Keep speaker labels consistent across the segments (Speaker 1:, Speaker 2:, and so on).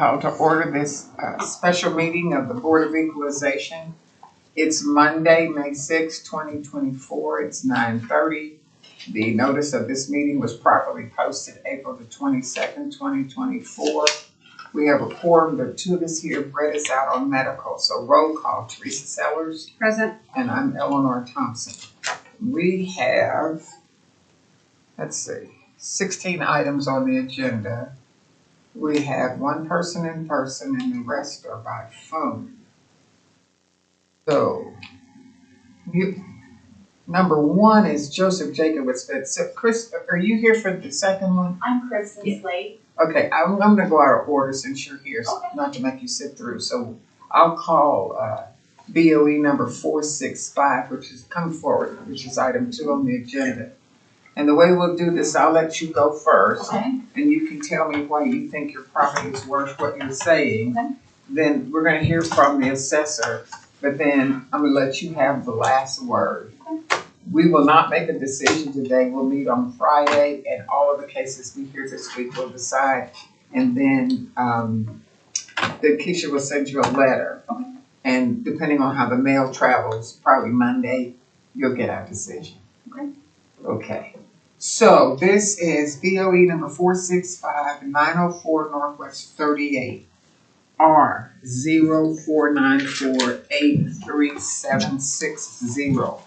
Speaker 1: call to order this special meeting of the Board of Equalization. It's Monday, May 6, 2024. It's 9:30. The notice of this meeting was properly posted April the 22nd, 2024. We have a quorum. There are two of us here. Brett is out on medical. So roll call. Teresa Sellers.
Speaker 2: Present.
Speaker 1: And I'm Eleanor Thompson. We have, 16 items on the agenda. We have one person in person and the rest are by phone. So, number one is Joseph Jacobs. So Chris, are you here for the second one?
Speaker 2: I'm Kristen Slate.
Speaker 1: Okay, I'm going to go out of order since you're here,
Speaker 2: Okay.
Speaker 1: not to make you sit through. So I'll call BOE number 465, which is come forward, which is item 2 on the agenda. And the way we'll do this, I'll let you go first,
Speaker 2: Okay.
Speaker 1: and you can tell me why you think your property is worth what you're saying.
Speaker 2: Okay.
Speaker 1: Then we're going to hear from the assessor, but then I'm going to let you have the last word.
Speaker 2: Okay.
Speaker 1: We will not make a decision today. We'll meet on Friday, and all of the cases we hear this week will decide. And then Keisha will send you a letter.
Speaker 2: Okay.
Speaker 1: And depending on how the mail travels, probably Monday, you'll get our decision.
Speaker 2: Okay.
Speaker 1: Okay. So this is BOE number 465, 904 Northwest 38, R 0494833760.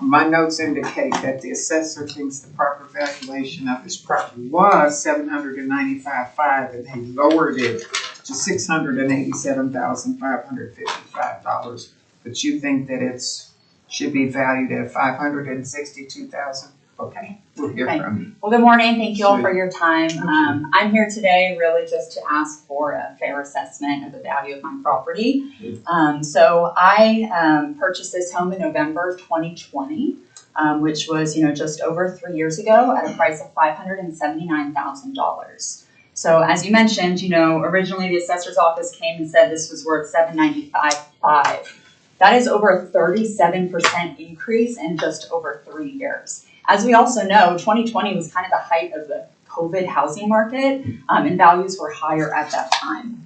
Speaker 1: My notes indicate that the assessor thinks the proper valuation of this property was $795,500 and they lowered it to $687,555. But you think that it's should be valued at $562,000? Okay, we'll hear from you.
Speaker 2: Well, good morning. Thank you all for your time. I'm here today really just to ask for a fair assessment of the value of my property. So I purchased this home in November 2020, which was just over 3 years ago at a price of $579,000. So as you mentioned, originally the assessor's office came and said this was worth $795,500. That is over a 37% increase in just over 3 years. As we also know, 2020 was kind of the height of the COVID housing market, and values were higher at that time.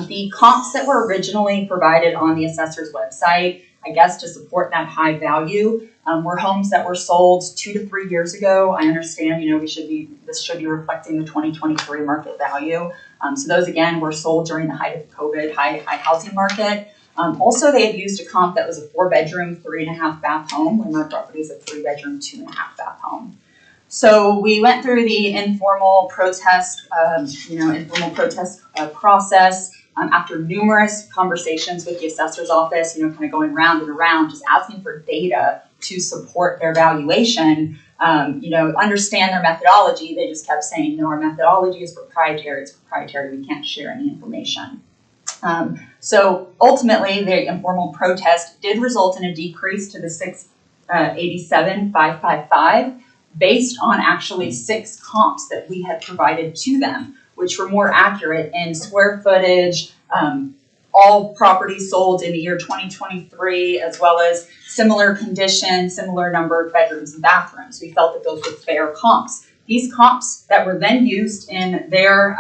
Speaker 2: The comps that were originally provided on the assessor's website, I guess to support that high value, were homes that were sold 2 to 3 years ago. I understand, this should be reflecting the 2023 market value. So those again were sold during the height of the COVID high housing market. Also, they had used a comp that was a 4-bedroom, 3.5 bath home when my property is a 3-bedroom, 2.5 bath home. So we went through the informal protest, process after numerous conversations with the assessor's office, kind of going round and around, just asking for data to support their valuation. Understand their methodology. They just kept saying, no, our methodology is proprietary. It's proprietary. We can't share any information. So ultimately, the informal protest did result in a decrease to the $687,555 based on actually 6 comps that we had provided to them, which were more accurate in square footage, all properties sold in the year 2023, as well as similar condition, similar number of bedrooms and bathrooms. We felt that those were fair comps. These comps that were then used in their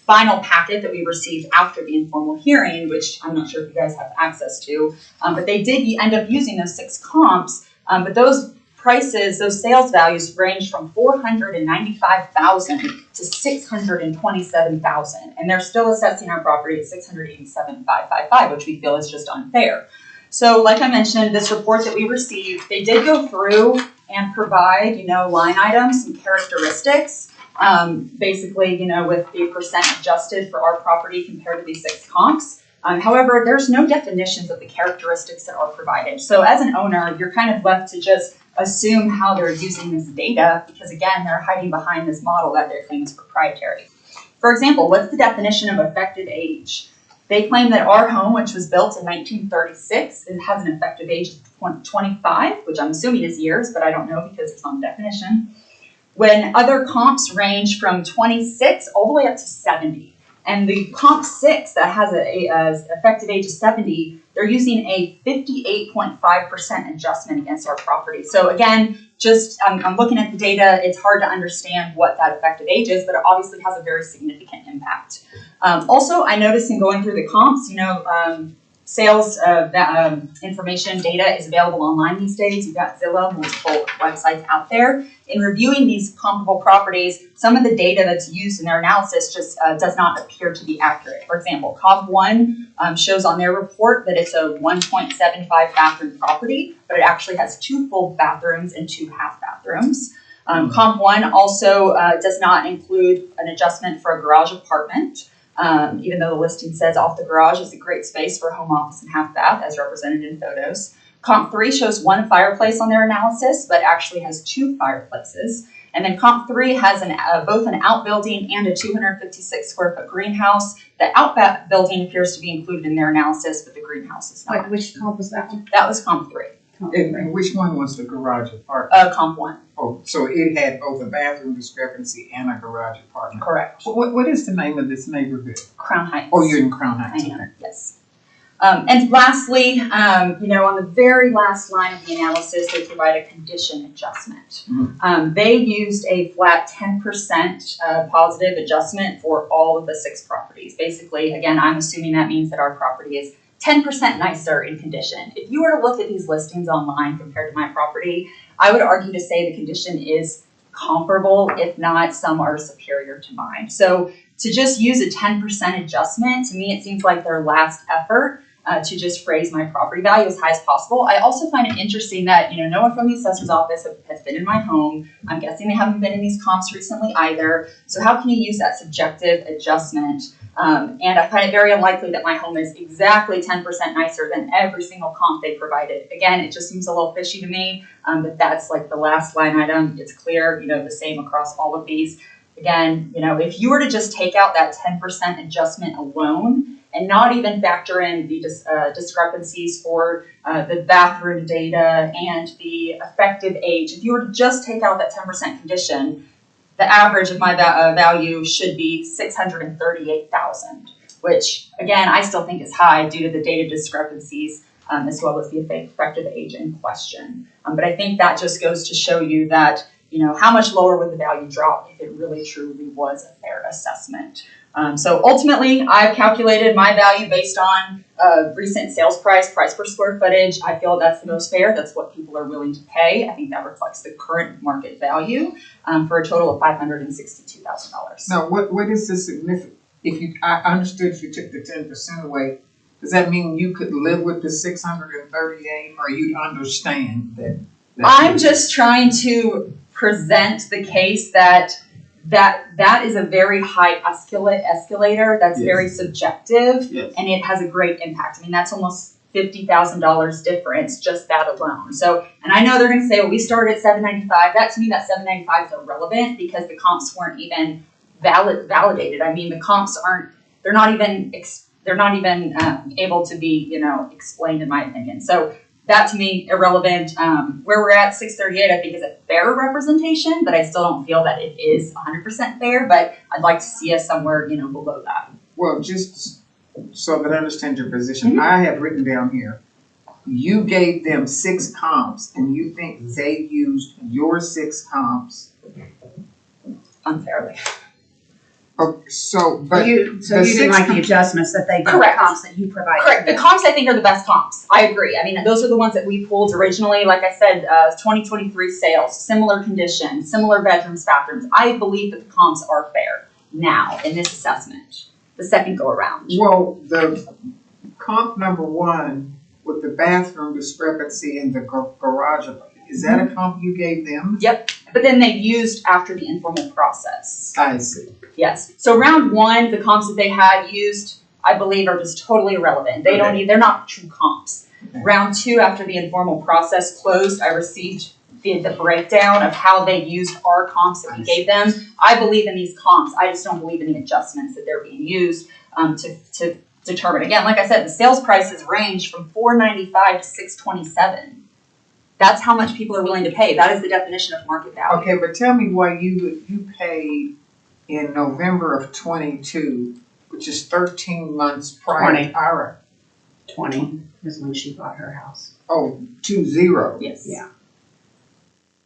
Speaker 2: final packet that we received after the informal hearing, which I'm not sure if you guys have access to, but they did end up using those 6 comps, but those prices, those sales values range from $495,000 to $627,000, and they're still assessing our property at $687,555, which we feel is just unfair. So like I mentioned, this report that we received, they did go through and provide, line items, some characteristics, basically, with the percent adjusted for our property compared to these 6 comps. However, there's no definitions of the characteristics that are provided. So as an owner, you're kind of left to just assume how they're using this data because, again, they're hiding behind this model that they're claiming is proprietary. For example, what's the definition of effective age? They claim that our home, which was built in 1936, it has an effective age of 25, which I'm assuming is years, but I don't know because it's on the definition. When other comps range from 26 all the way up to 70. And the comp 6 that has a effective age of 70, they're using a 58.5% adjustment against our property. So again, just I'm looking at the data. It's hard to understand what that effective age is, but it obviously has a very significant impact. Also, I noticed in going through the comps, sales information data is available online these days. You've got Zillow, multiple websites out there. In reviewing these comparable properties, some of the data that's used in their analysis just does not appear to be accurate. For example, Comp 1 shows on their report that it's a 1.75 bathroom property, but it actually has 2 full bathrooms and 2 half bathrooms. Comp 1 also does not include an adjustment for a garage apartment. Even though the listing says off the garage is a great space for a home office and half bath as represented in photos. Comp 3 shows 1 fireplace on their analysis, but actually has 2 fireplaces. And then Comp 3 has both an outbuilding and a 256 square foot greenhouse. The outbuilding appears to be included in their analysis, but the greenhouse is not.
Speaker 3: Wait, which comp was that one?
Speaker 2: That was Comp 3.
Speaker 1: And which one was the garage apartment?
Speaker 2: Comp 1.
Speaker 1: Oh, so it had both a bathroom discrepancy and a garage apartment.
Speaker 2: Correct.
Speaker 1: What is the name of this neighborhood?
Speaker 2: Crown Heights.
Speaker 1: Oh, you're in Crown Heights.
Speaker 2: I am, yes. And lastly, on the very last line of the analysis, they provide a condition adjustment. They used a flat 10% positive adjustment for all of the 6 properties. Basically, again, I'm assuming that means that our property is 10% nicer in condition. If you were to look at these listings online compared to my property, I would argue to say the condition is comparable, if not some are superior to mine. So to just use a 10% adjustment, to me it seems like their last effort to just phrase my property value as high as possible. I also find it interesting that no one from the assessor's office has been in my home. I'm guessing they haven't been in these comps recently either. So how can you use that subjective adjustment? And I find it very unlikely that my home is exactly 10% nicer than every single comp they provided. Again, it just seems a little fishy to me, but that's like the last line item. It's clear, the same across all of these. Again, if you were to just take out that 10% adjustment alone and not even factor in the discrepancies for the bathroom data and the effective age, if you were to just take out that 10% condition, the average of my value should be $638,000, which again, I still think is high due to the data discrepancies as well as the effective age in question. But I think that just goes to show you that, how much lower would the value drop if it really truly was a fair assessment. So ultimately, I've calculated my value based on recent sales price per square footage. I feel that's the most fair. That's what people are willing to pay. I think that reflects the current market value for a total of $562,000.
Speaker 1: Now, what is the significance? I understood if you took the 10% away, does that mean you could live with the 638, or you'd understand that?
Speaker 2: I'm just trying to present the case that is a very high escalator that's very subjective, and it has a great impact. I mean, that's almost $50,000 difference, just that alone. So, and I know they're going to say, well, we started at $795. That to me, that $795 is irrelevant because the comps weren't even validated. I mean, the comps they're not even able to be, explained in my opinion. So that to me, irrelevant. Where we're at, 638, I think is a fair representation, but I still don't feel that it is 100% fair, but I'd like to see us somewhere, below that.
Speaker 1: Well, just so that I understand your position, I have written down here, you gave them 6 comps, and you think they used your 6 comps
Speaker 2: unfairly.
Speaker 1: Okay, but
Speaker 3: you didn't like the adjustments that they did, the comps that you provided.
Speaker 2: Correct. The comps I think are the best comps. I agree. I mean, those are the ones that we pulled originally. Like I said, 2023 sales, similar condition, similar bedrooms, bathrooms. I believe that the comps are fair now in this assessment, the second go around.
Speaker 1: Well, the comp number 1 with the bathroom discrepancy in the garage, is that a comp you gave them?
Speaker 2: Yep. But then they used after the informal process.
Speaker 1: I see.
Speaker 2: Yes. So round 1, the comps that they had used, I believe, are just totally irrelevant. They're not true comps. Okay. Round 2, after the informal process closed, I received the breakdown of how they used our comps that we gave them. I believe in these comps. I just don't believe in the adjustments that they're being used to determine. Again, like I said, the sales prices range from $495 to $627. That's how much people are willing to pay. That is the definition of market value.
Speaker 1: Okay, but tell me why you paid in November of 22, which is 13 months prior to our
Speaker 3: 20 is when she bought her house.
Speaker 1: Oh, 20.
Speaker 2: Yes.
Speaker 3: Yeah.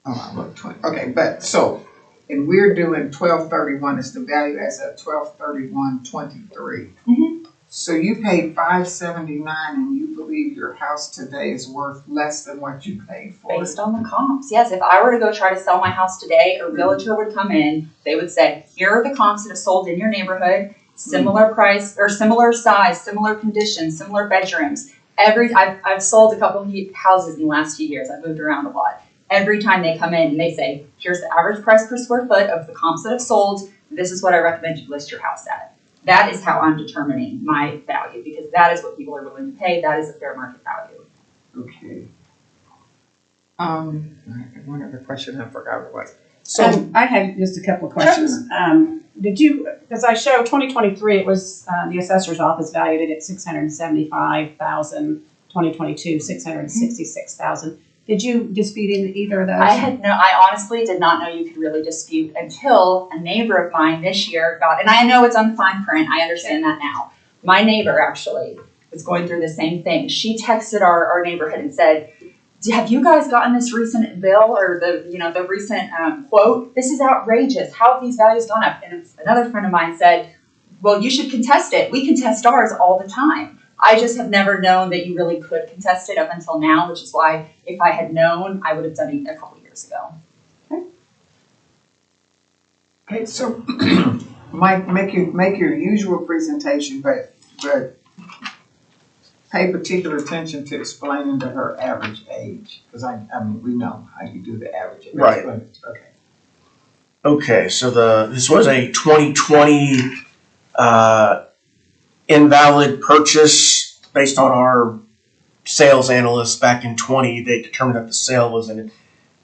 Speaker 1: Oh, I wrote 20. Okay, but so and we're doing 12/31 is the value as of 12/31/23.
Speaker 2: Mhm.
Speaker 1: So you paid $579, and you believe your house today is worth less than what you paid for it?
Speaker 2: Based on the comps, yes. If I were to go try to sell my house today, a realtor would come in, they would say, here are the comps that have sold in your neighborhood, similar price, or similar size, similar conditions, similar bedrooms. I've sold a couple of houses in the last few years, I've moved around a lot. Every time they come in and they say, here's the average price per square foot of the comps that have sold, this is what I recommend you list your house at. That is how I'm determining my value, because that is what people are willing to pay, that is a fair market value.
Speaker 1: Okay. One other question, I forgot what it was. So,
Speaker 3: I had just a couple of questions. Did you, because I show 2023, it was, the assessor's office valued it at $675,000, 2022, $666,000. Did you dispute either of those?
Speaker 2: I honestly did not know you could really dispute until a neighbor of mine this year got, and I know it's on fine print, I understand that now. My neighbor actually was going through the same thing. She texted our neighborhood and said, have you guys gotten this recent bill or the recent quote? This is outrageous. How have these values gone up? And another friend of mine said, well, you should contest it. We contest ours all the time. I just have never known that you really could contest it up until now, which is why if I had known, I would have done it a couple years ago.
Speaker 1: okay, so Mike, make your usual presentation, but pay particular attention to explaining to her average age, because I mean we know how you do the average age.
Speaker 4: Right.
Speaker 1: Okay.
Speaker 4: Okay, so this was a 2020 invalid purchase based on our sales analysts back in 20. They determined that the sale was an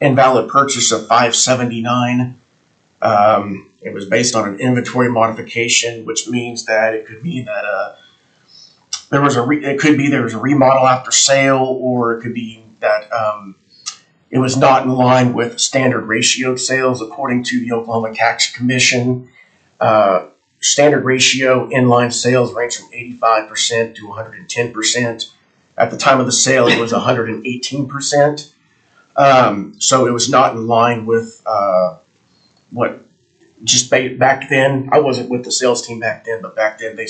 Speaker 4: invalid purchase of $579. It was based on an inventory modification, which means that it could be that there was a remodel after sale, or it could be that it was not in line with standard ratio sales according to the Oklahoma Tax Commission. Standard ratio inline sales range from 85% to 110%. At the time of the sale, it was 118%. So it was not in line with back then. I wasn't with the sales team back then, but back then they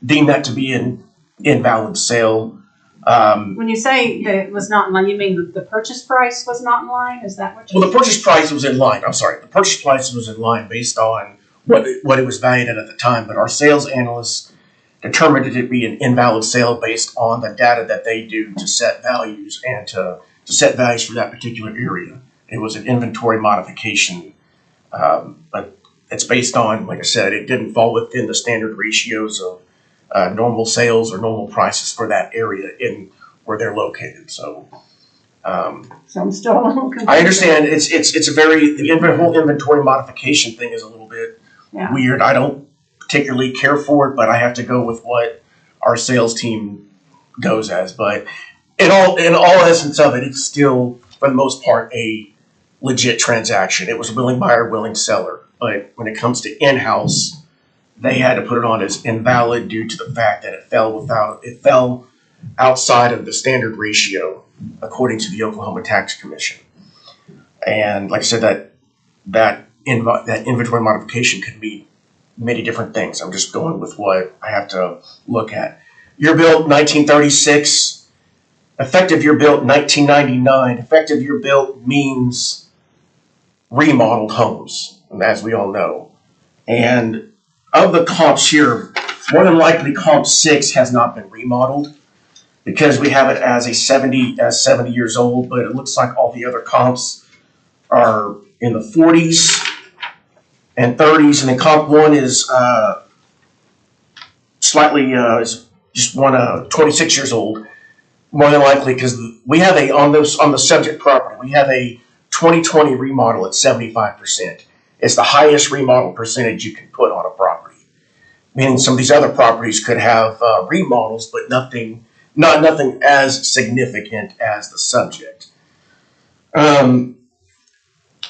Speaker 4: deemed that to be an invalid sale.
Speaker 3: When you say that it was not in line, you mean the purchase price was not in line? Is that what you
Speaker 4: Well, the purchase price was in line. I'm sorry. The purchase price was in line based on what it was valued at the time, but our sales analysts determined it to be an invalid sale based on the data that they do to set values and to set values for that particular area. It was an inventory modification, but it's based on, like I said, it didn't fall within the standard ratios of normal sales or normal prices for that area in where they're located. So
Speaker 3: I'm still a little confused.
Speaker 4: I understand it's a the whole inventory modification thing is a little bit weird. I don't particularly care for it, but I have to go with what our sales team goes as. But in all essence of it, it's still for the most part a legit transaction. It was willing buyer, willing seller. But when it comes to in-house, they had to put it on as invalid due to the fact that it fell outside of the standard ratio according to the Oklahoma Tax Commission. And like I said, that inventory modification could be many different things. I'm just going with what I have to look at. Year built 1936, effective year built 1999. Effective year built means remodeled homes, as we all know. And of the comps here, more than likely comp 6 has not been remodeled because we have it as 70 years old, but it looks like all the other comps are in the 40s and 30s, and then comp 1 is slightly is just 26 years old, more than likely, because we have on the subject property, we have a 2020 remodel at 75%. It's the highest remodel percentage you can put on a property. Meaning some of these other properties could have remodels, but nothing as significant as the subject.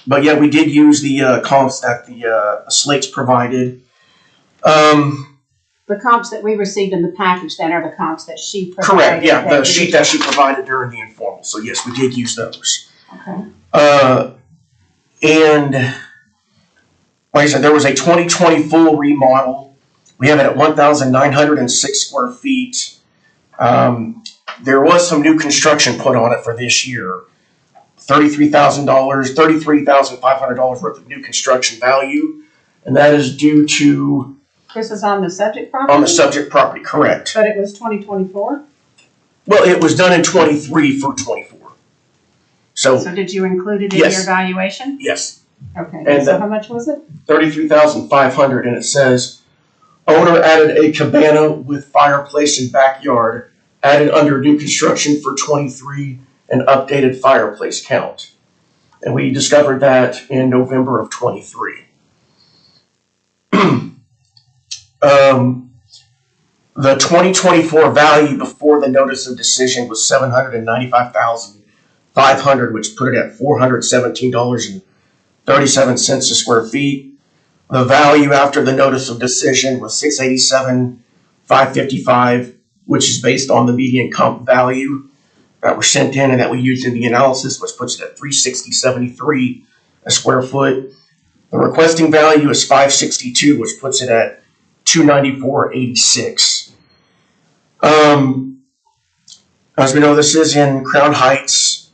Speaker 4: But yeah, we did use the comps that the slates provided.
Speaker 3: The comps that we received in the package then are the comps that she provided.
Speaker 4: Correct, yeah, the sheet that she provided during the informal. So yes, we did use those.
Speaker 3: Okay.
Speaker 4: And like I said, there was a 2020 full remodel. We have it at 1,906 square feet. There was some new construction put on it for this year. $33,000, $33,500 worth of new construction value. And that is due to,
Speaker 3: This is on the subject property?
Speaker 4: on the subject property, correct.
Speaker 3: But it was 2024?
Speaker 4: Well, it was done in 23 for 24. So,
Speaker 3: So did you include it in
Speaker 4: Yes.
Speaker 3: your valuation?
Speaker 4: yes,
Speaker 3: Okay,
Speaker 4: And
Speaker 3: so
Speaker 4: the-
Speaker 3: how much was it?
Speaker 4: 33,500, and it says, owner added a cabana with fireplace and backyard, added under new construction for 23, and updated fireplace count. And we discovered that in November of 23. The 2024 value before the notice of decision was $795,500, which put it at $417.37 a square feet. The value after the notice of decision was $687,555, which is based on the median comp value that were sent in and that we used in the analysis, which puts it at $360.73 a square foot. The requesting value is $562, which puts it at $294.86. As we know, this is in Crown Heights.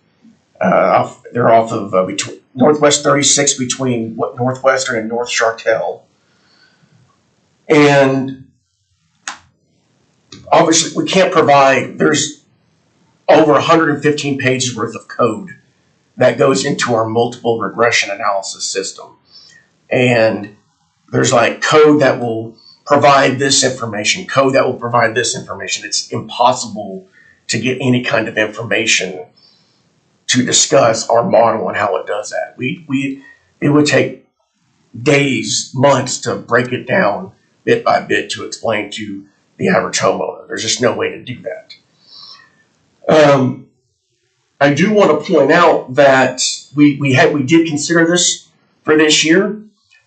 Speaker 4: They're off of between Northwest 36 between Northwestern and North Chartel. And obviously, we can't provide, there's over 115 pages worth of code that goes into our multiple regression analysis system. And there's like code that will provide this information, code that will provide this information. It's impossible to get any kind of information to discuss our model and how it does that. It would take days, months to break it down bit by bit to explain to the average homeowner. There's just no way to do that. I do want to point out that we did consider this for this year,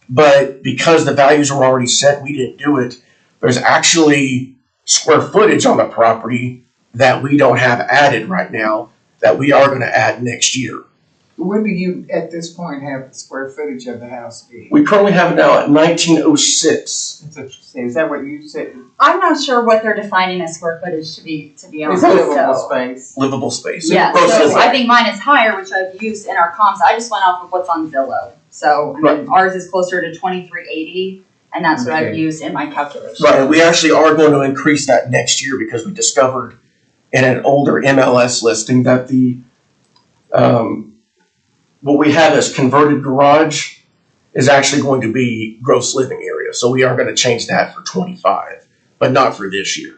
Speaker 4: but because the values were already set, we didn't do it. There's actually square footage on the property that we don't have added right now that we are going to add next year.
Speaker 1: When do you, at this point, have the square footage of the house be?
Speaker 4: We currently have it now at 1906.
Speaker 1: Is that what you said?
Speaker 2: I'm not sure what they're defining as square footage to be
Speaker 1: Is
Speaker 2: honest.
Speaker 1: it livable
Speaker 2: So,
Speaker 1: space?
Speaker 4: Livable space.
Speaker 2: yeah,
Speaker 4: Gross
Speaker 2: so
Speaker 4: living.
Speaker 2: I think mine is higher, which I've used in our comps. I just went off of what's on Zillow. So I mean, ours is closer to 2380, and that's what I've
Speaker 1: Okay.
Speaker 2: used in my calculation.
Speaker 4: Right, and we actually are going to increase that next year because we discovered in an older MLS listing that the what we have as converted garage is actually going to be gross living area. So we are going to change that for 25, but not for this year.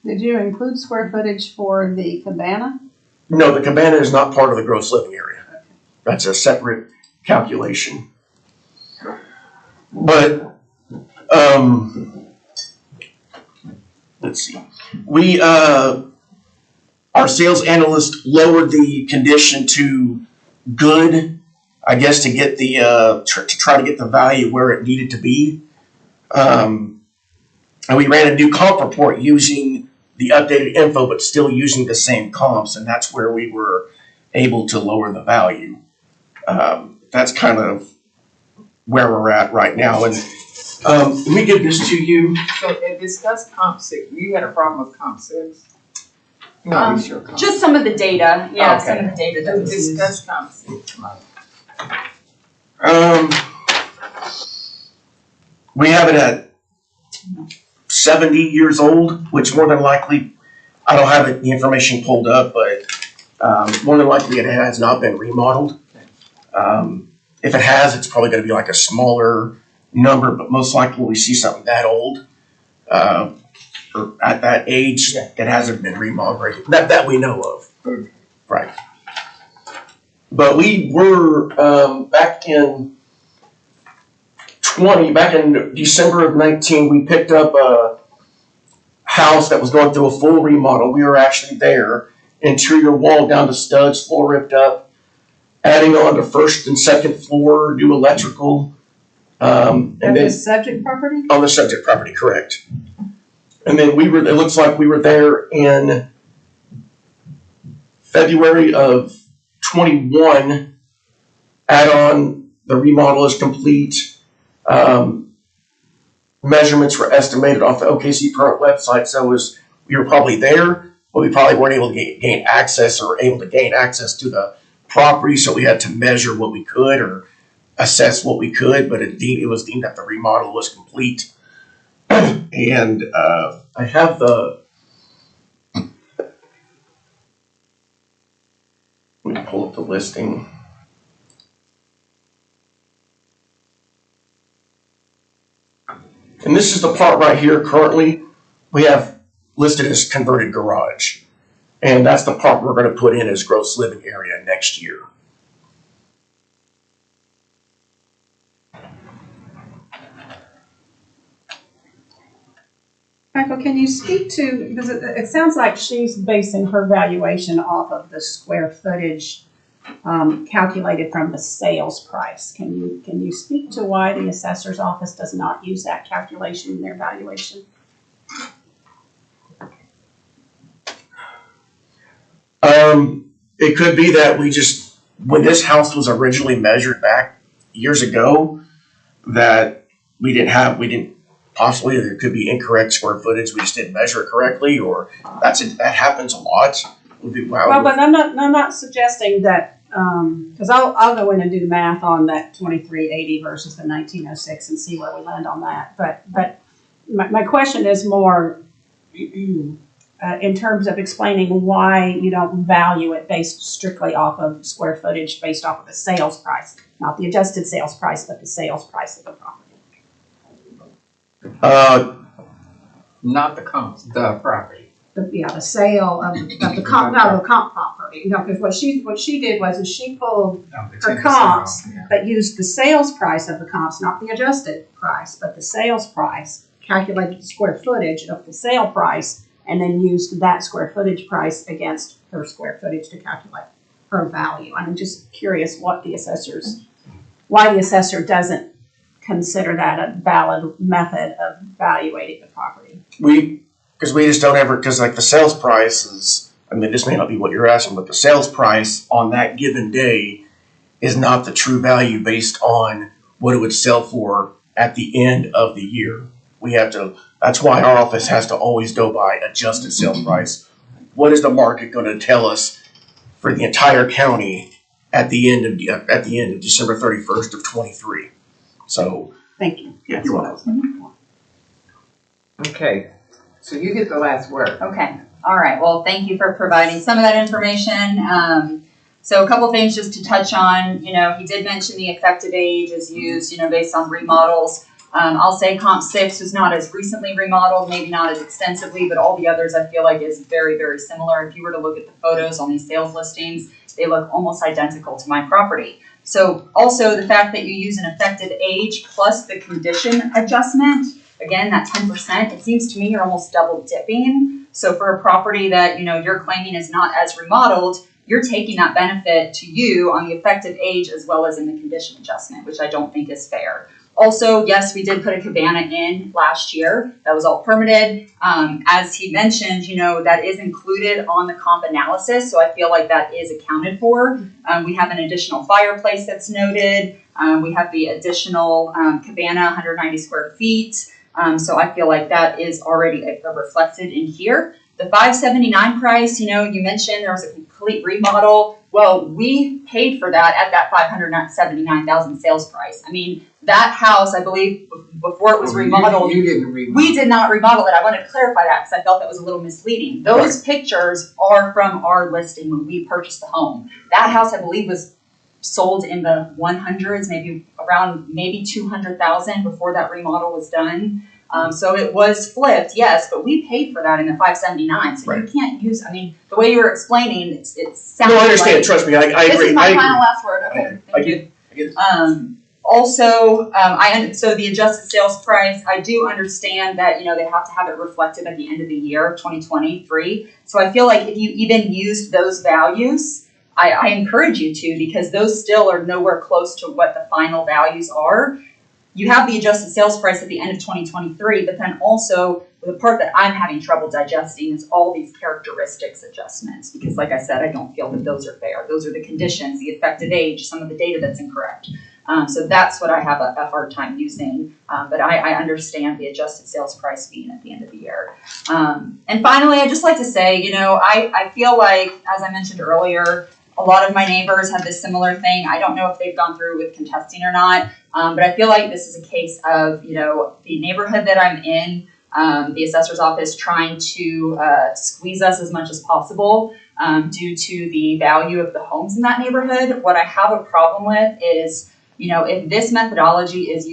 Speaker 3: Did you include square footage for the cabana?
Speaker 4: No, the cabana is not part of the gross living area. That's a separate calculation. But let's see. We our sales analyst lowered the condition to good, I guess, to get the to try to get the value where it needed to be. And we ran a new comp report using the updated info, but still using the same comps, and that's where we were able to lower the value. That's kind of where we're at right now. And let me give this to you.
Speaker 1: So, discuss comp 6. You had a problem with comp 6? No, it's your comp.
Speaker 2: Just some of the data, yeah,
Speaker 1: Okay.
Speaker 2: some of the data that was used.
Speaker 1: Discuss comp 6.
Speaker 4: We have it at 70 years old, which more than likely, I don't have the information pulled up, but more than likely it has not been remodeled. If it has, it's probably going to be like a smaller number, but most likely when we see something that old, or at that age, it hasn't been remodeled that we know of.
Speaker 1: Good.
Speaker 4: Right. But we were back in December of 19, we picked up a house that was going through a full remodel. We were actually there. Interior wall down to studs, floor ripped up, adding on to first and second floor, new electrical. And
Speaker 3: At
Speaker 4: then
Speaker 3: the subject property?
Speaker 4: on the subject property, correct. And then it looks like we were there in February of 21. Add-on, the remodel is complete. Measurements were estimated off the OKC Permit website, so we were probably there, but we probably weren't able to gain access to the property, so we had to measure what we could or assess what we could, but it was deemed that the remodel was complete. And I have let me pull up the listing. And this is the part right here currently we have listed as converted garage. And that's the part we're going to put in as gross living area next year.
Speaker 3: Michael, can you speak to, because it sounds like she's basing her valuation off of the square footage calculated from the sales price. Can you speak to why the assessor's office does not use that calculation in their valuation?
Speaker 4: It could be that when this house was originally measured back years ago, that possibly there could be incorrect square footage. We just didn't measure it correctly, or that happens a lot.
Speaker 3: Well, but I'm not suggesting that, because I'll go in and do the math on that 2380 versus the 1906 and see where we land on that. But my question is more in terms of explaining why you don't value it based strictly off of square footage, based off of the sales price, not the adjusted sales price, but the sales price of the property.
Speaker 1: Not the comps, the property.
Speaker 3: The sale of the comp property. Because what she did was she pulled her comps, but used the sales price of the comps, not the adjusted price, but the sales price, calculated the square footage of the sale price, and then used that square footage price against her square footage to calculate her value. I'm just curious why the assessor doesn't consider that a valid method of evaluating the property.
Speaker 4: Because we just don't ever, because like the sales price is, I mean, this may not be what you're asking, but the sales price on that given day is not the true value based on what it would sell for at the end of the year. That's why our office has to always go by adjusted sales price. What is the market going to tell us for the entire county at the end of December 31st of 23? So.
Speaker 3: Thank you.
Speaker 4: Yeah, you're welcome.
Speaker 1: Okay, so you get the last word.
Speaker 2: Okay, all right, well, thank you for providing some of that information. So a couple things just to touch on, he did mention the effective age is used, based on remodels. I'll say comp 6 is not as recently remodeled, maybe not as extensively, but all the others I feel like is very, very similar. If you were to look at the photos on these sales listings, they look almost identical to my property. So also the fact that you use an effective age plus the condition adjustment, again, that 10%, it seems to me you're almost double dipping. So for a property that, you're claiming is not as remodeled, you're taking that benefit to you on the effective age as well as in the condition adjustment, which I don't think is fair. Also, yes, we did put a cabana in last year. That was all permitted. As he mentioned, that is included on the comp analysis. So I feel like that is accounted for. We have an additional fireplace that's noted. We have the additional cabana, 190 square feet. So I feel like that is already reflected in here. The $579 price, you mentioned there was a complete remodel. Well, we paid for that at that $579,000 sales price. I mean, that house, I believe, before it was remodeled,
Speaker 1: you didn't remodel.
Speaker 2: We did not remodel it. I wanted to clarify that because I felt that was a little misleading. Those pictures are from our listing when we purchased the home. That house, I believe, was sold in the 100s, maybe 200,000 before that remodel was done. So it was flipped, yes, but we paid for that in the $579. So you can't use. I mean, the way you were explaining, it sounds.
Speaker 4: No, I understand.
Speaker 2: Like,
Speaker 4: trust me, I agree.
Speaker 2: This is my final last word. Okay, thank you.
Speaker 4: I get it.
Speaker 2: Also, so the adjusted sales price, I do understand that, they have to have it reflected at the end of the year, 2023. So I feel like if you even used those values, I encourage you to, because those still are nowhere close to what the final values are. You have the adjusted sales price at the end of 2023, but then also the part that I'm having trouble digesting is all these characteristics adjustments, because like I said, I don't feel that those are fair. Those are the conditions, the effective age, some of the data that's incorrect. So that's what I have a hard time using. But I understand the adjusted sales price being at the end of the year. And finally, I'd just like to say, I feel like, as I mentioned earlier, a lot of my neighbors have this similar thing. I don't know if they've gone through with contesting or not, but I feel like this is a case of, the neighborhood that I'm in, the assessor's office trying to squeeze us as much as possible due to the value of the homes in that neighborhood. What I have a problem with is, if this methodology is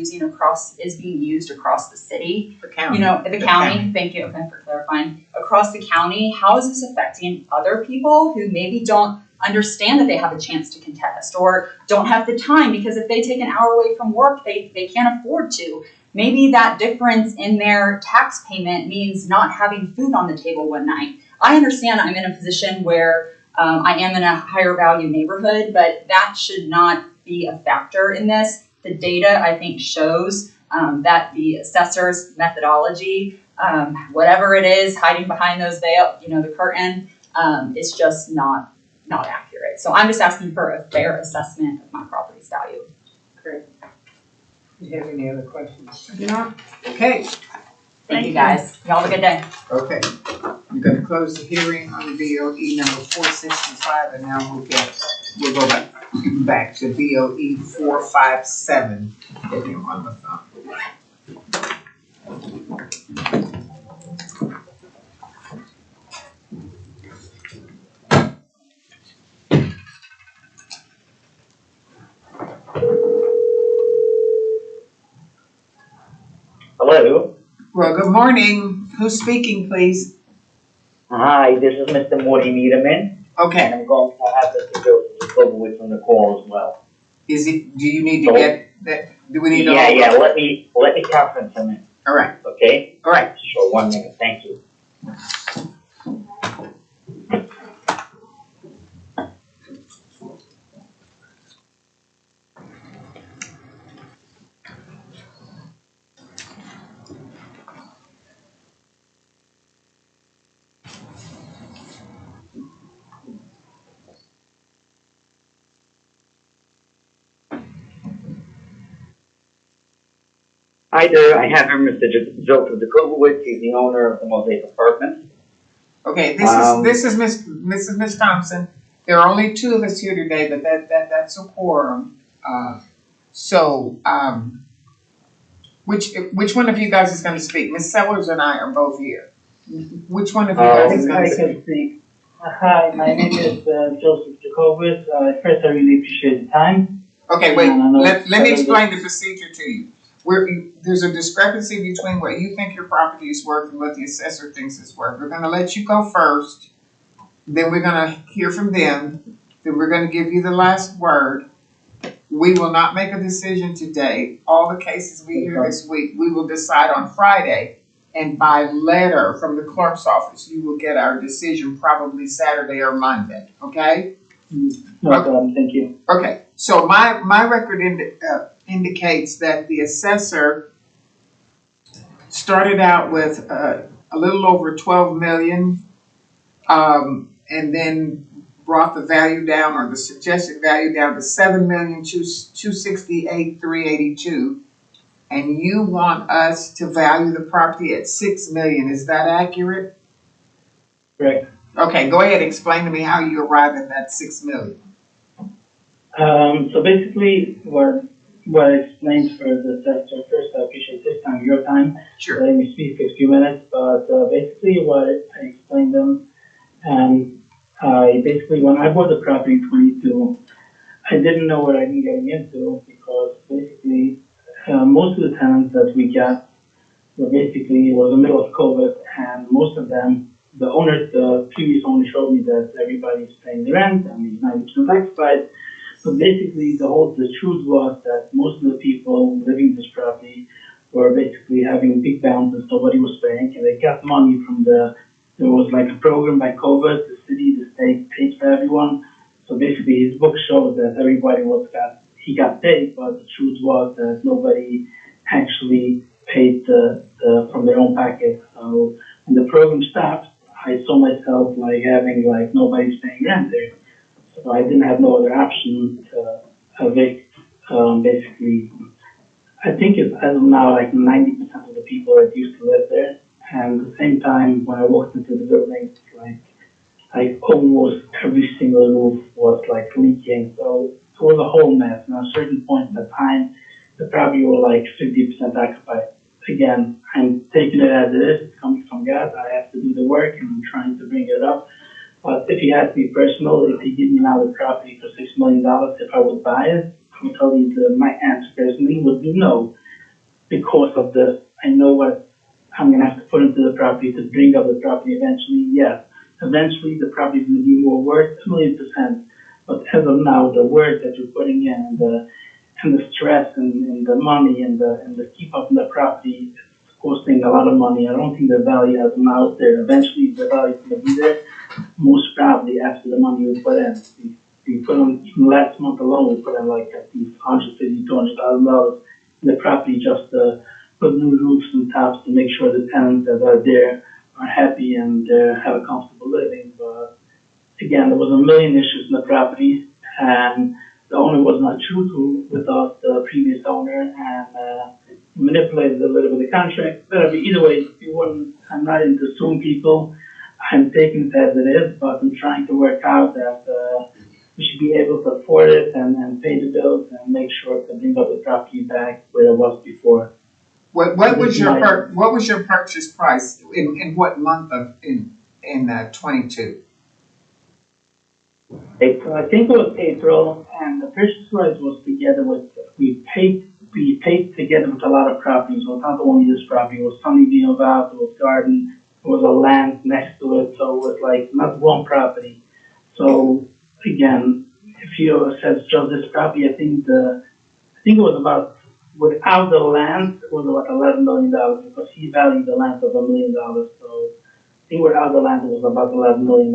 Speaker 2: being used across the city,
Speaker 1: The county.
Speaker 2: the county, thank you, okay, for clarifying, across the county, how is this affecting other people who maybe don't understand that they have a chance to contest or don't have the time? Because if they take an hour away from work, they can't afford to. Maybe that difference in their tax payment means not having food on the table one night. I understand I'm in a position where I am in a higher value neighborhood, but that should not be a factor in this. The data, I think, shows that the assessor's methodology, whatever it is, hiding behind those veil, the curtain, is just not accurate. So I'm just asking for a fair assessment of my property's value.
Speaker 1: Great. Do you have any other questions?
Speaker 3: No.
Speaker 1: Okay,
Speaker 2: Thank you guys. Y'all have a good day.
Speaker 1: okay. I'm gonna close the hearing on BOE number 465, and now we'll go back to BOE 457. Get him on the phone.
Speaker 5: Hello.
Speaker 1: Well, good morning. Who's speaking, please?
Speaker 5: Hi, this is Mr. Morty Niederman,
Speaker 1: Okay,
Speaker 5: and I'm going to have Mr. Joseph Slobowitz on the call as well.
Speaker 1: do you need to get that, do we need to?
Speaker 5: Yeah, let me conference him in,
Speaker 1: All right,
Speaker 5: okay?
Speaker 1: all right.
Speaker 5: Sure, 1 minute, thank you. Hi there, I have here Mr. Joseph Slobowitz. He's the owner of the Mosaic Apartments.
Speaker 1: Okay, this is Miss Thompson. There are only two of us here today, but that's a quorum. Which one of you guys is gonna speak? Miss Sellers and I are both here. Which one of you guys is
Speaker 6: I
Speaker 1: gonna
Speaker 6: can
Speaker 1: speak?
Speaker 6: speak. Hi, my name is Joseph Jacobus. First, I really appreciate the time.
Speaker 1: Okay, wait,
Speaker 6: No, no,
Speaker 1: let me
Speaker 6: no.
Speaker 1: explain the procedure to you. There's a discrepancy between what you think your property is worth and what the assessor thinks it's worth. We're gonna let you go first, then we're gonna hear from them, then we're gonna give you the last word. We will not make a decision today. All the cases we hear this week, we will decide on Friday. And by letter from the clerk's office, you will get our decision probably Saturday or Monday, okay?
Speaker 6: No problem, thank you.
Speaker 1: Okay, so my record indicates that the assessor started out with a little over 12 million, and then brought the value down, or the suggested value down, to 7,268,382. And you want us to value the property at 6 million. Is that accurate?
Speaker 6: Correct.
Speaker 1: Okay, go ahead. Explain to me how you arrived at that 6 million.
Speaker 6: So basically, what I explained for the assessor, first, I appreciate this time, your time,
Speaker 1: Sure.
Speaker 6: letting me speak a few minutes, but basically what I explained them, basically when I bought the property in 22, I didn't know what I'm getting into, because basically most of the tenants that we got were basically, it was the middle of COVID, and most of them, the previous owner showed me that everybody's paying the rent and he's 90% occupied. So basically the truth was that most of the people living in this property were basically having big balances nobody was paying, and they got money from there was like a program by COVID, the city, the state paid for everyone. So basically his book showed that everybody he got paid, but the truth was that nobody actually paid from their own pocket. So when the program stopped, I saw myself like having nobody's paying rent there. So I didn't have no other option to evict basically, I think it's as of now like 90% of the people that used to live there. And at the same time, when I walked into the building, like almost every single roof was like leaking. So it was a whole mess. And at a certain point in the time, the property was like 50% occupied. Again, I'm taking it as it is. It's coming from God. I have to do the work, and I'm trying to bring it up. But if you ask me personally, if you give me now the property for $6 million, if I would buy it, I would tell you that my answer personally would be no, because of this. I know what I'm going to have to put into the property to bring up the property eventually. Yes, eventually the property is going to be more worth 1,000,000%. But as of now, the work that you're putting in and the stress and the money and the keep up in the property, it's costing a lot of money. I don't think the value as of now is there. Eventually the value is going to be there, most probably after the money we put in. We put in, even last month alone, we put in like at least $150,000, $200,000 in the property just to put new roofs and tops to make sure the tenants that are there are happy and have a comfortable living. But again, there was a million issues in the property, and the owner was not truthful with us, the previous owner, and manipulated a little bit of the contract. But either way, I'm not into suing people. I'm taking it as it is, but I'm trying to work out that we should be able to afford it and pay the bills and make sure to bring up the property back where it was before.
Speaker 1: What was your purchase price in what month of in 22?
Speaker 6: April, I think it was April, and the purchase price was together with we paid together with a lot of properties. So not only this property, it was Sunnyvale Valve, it was Garden, it was a land next to it, so it was like not one property. So again, if you assess just this property, I think it was about, without the land, it was about $11 million because he valued the land of $1 million. So I think without the land, it was about $11 million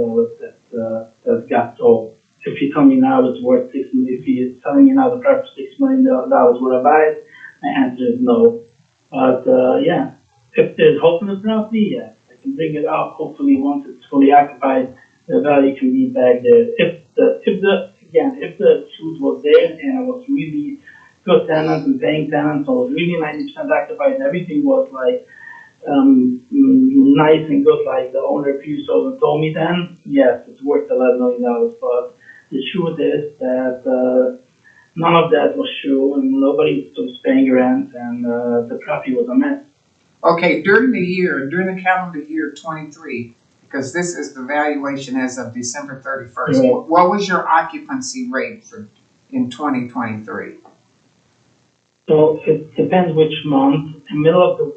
Speaker 6: that got sold. If you tell me now it's worth if you're telling me now the price of $6 million, would I buy it? My answer is no. But yeah, if there's hope in the property, yes, I can bring it up. Hopefully, once it's fully occupied, the value can be back there. If the truth was there and it was really good tenants and paying tenants, so it was really 90% occupied and everything was like nice and good, like the owner previously told me, then yes, it's worth $11 million. But the truth is that none of that was true, and nobody was paying rent, and the property was a mess.
Speaker 1: Okay, during the calendar year 23, because this is the valuation as of December 31st,
Speaker 6: Right.
Speaker 1: What was your occupancy rate in 2023?
Speaker 6: So it depends which month. The middle of the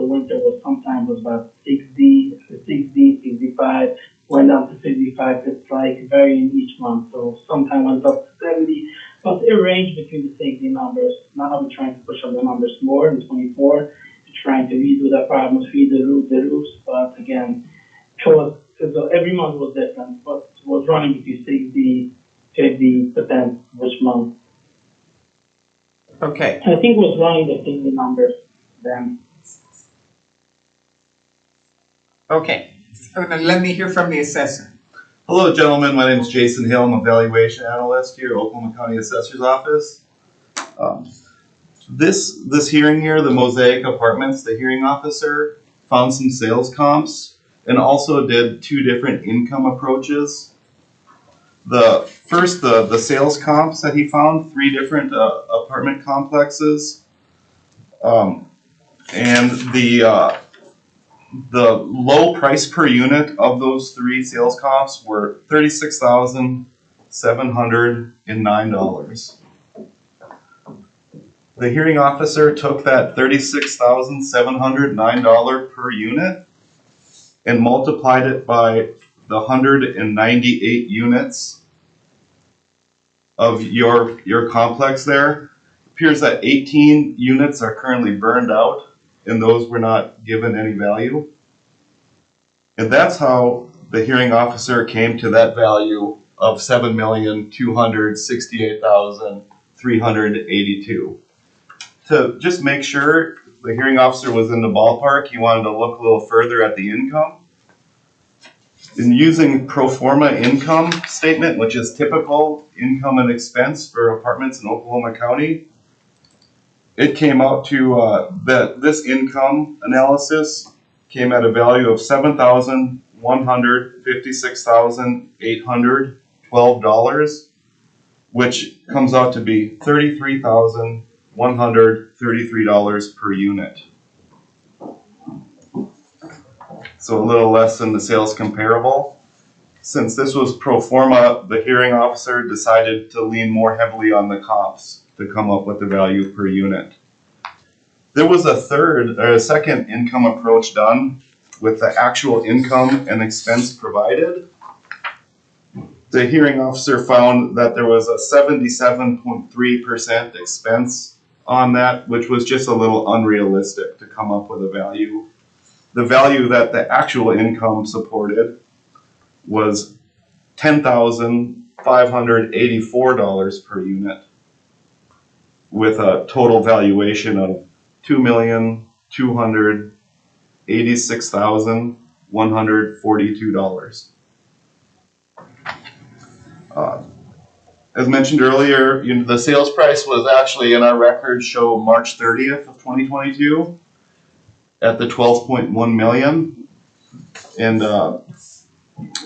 Speaker 6: winter was sometimes about 60, 65, went down to 65. It's like varying each month. So sometimes went up to 70, but it ranged between the 60 numbers. Now we're trying to push up the numbers more in 24. We're trying to redo the apartments, the roofs. But again, every month was different, but it was running between 60, 50, depends which month.
Speaker 1: Okay.
Speaker 6: I think it was running the 60 numbers then.
Speaker 1: Okay. So now let me hear from the assessor.
Speaker 7: Hello, gentlemen. My name is Jason Hill. I'm a valuation analyst here at Oklahoma County Assessor's Office. This hearing here, the Mosaic Apartments, the hearing officer found some sales comps and also did two different income approaches. The first, the sales comps that he found, three different apartment complexes, and the low price per unit of those three sales comps were $36,709. The hearing officer took that $36,709 per unit and multiplied it by the 198 units of your complex there. It appears that 18 units are currently burned out, and those were not given any value. And that's how the hearing officer came to that value of $7,268,382. To just make sure the hearing officer was in the ballpark, he wanted to look a little further at the income. In using pro forma income statement, which is typical income and expense for apartments in Oklahoma County, it came out to that this income analysis came at a value of $7,156,812, which comes out to be $33,133 per unit. So a little less than the sales comparable. Since this was pro forma, the hearing officer decided to lean more heavily on the comps to come up with the value per unit. There was a second income approach done with the actual income and expense provided. The hearing officer found that there was a 77.3% expense on that, which was just a little unrealistic to come up with a value. The value that the actual income supported was $10,584 per unit, with a total valuation of $2,286,142. As mentioned earlier, the sales price was actually in our records show March 30th of 2022 at the 12.1 million, and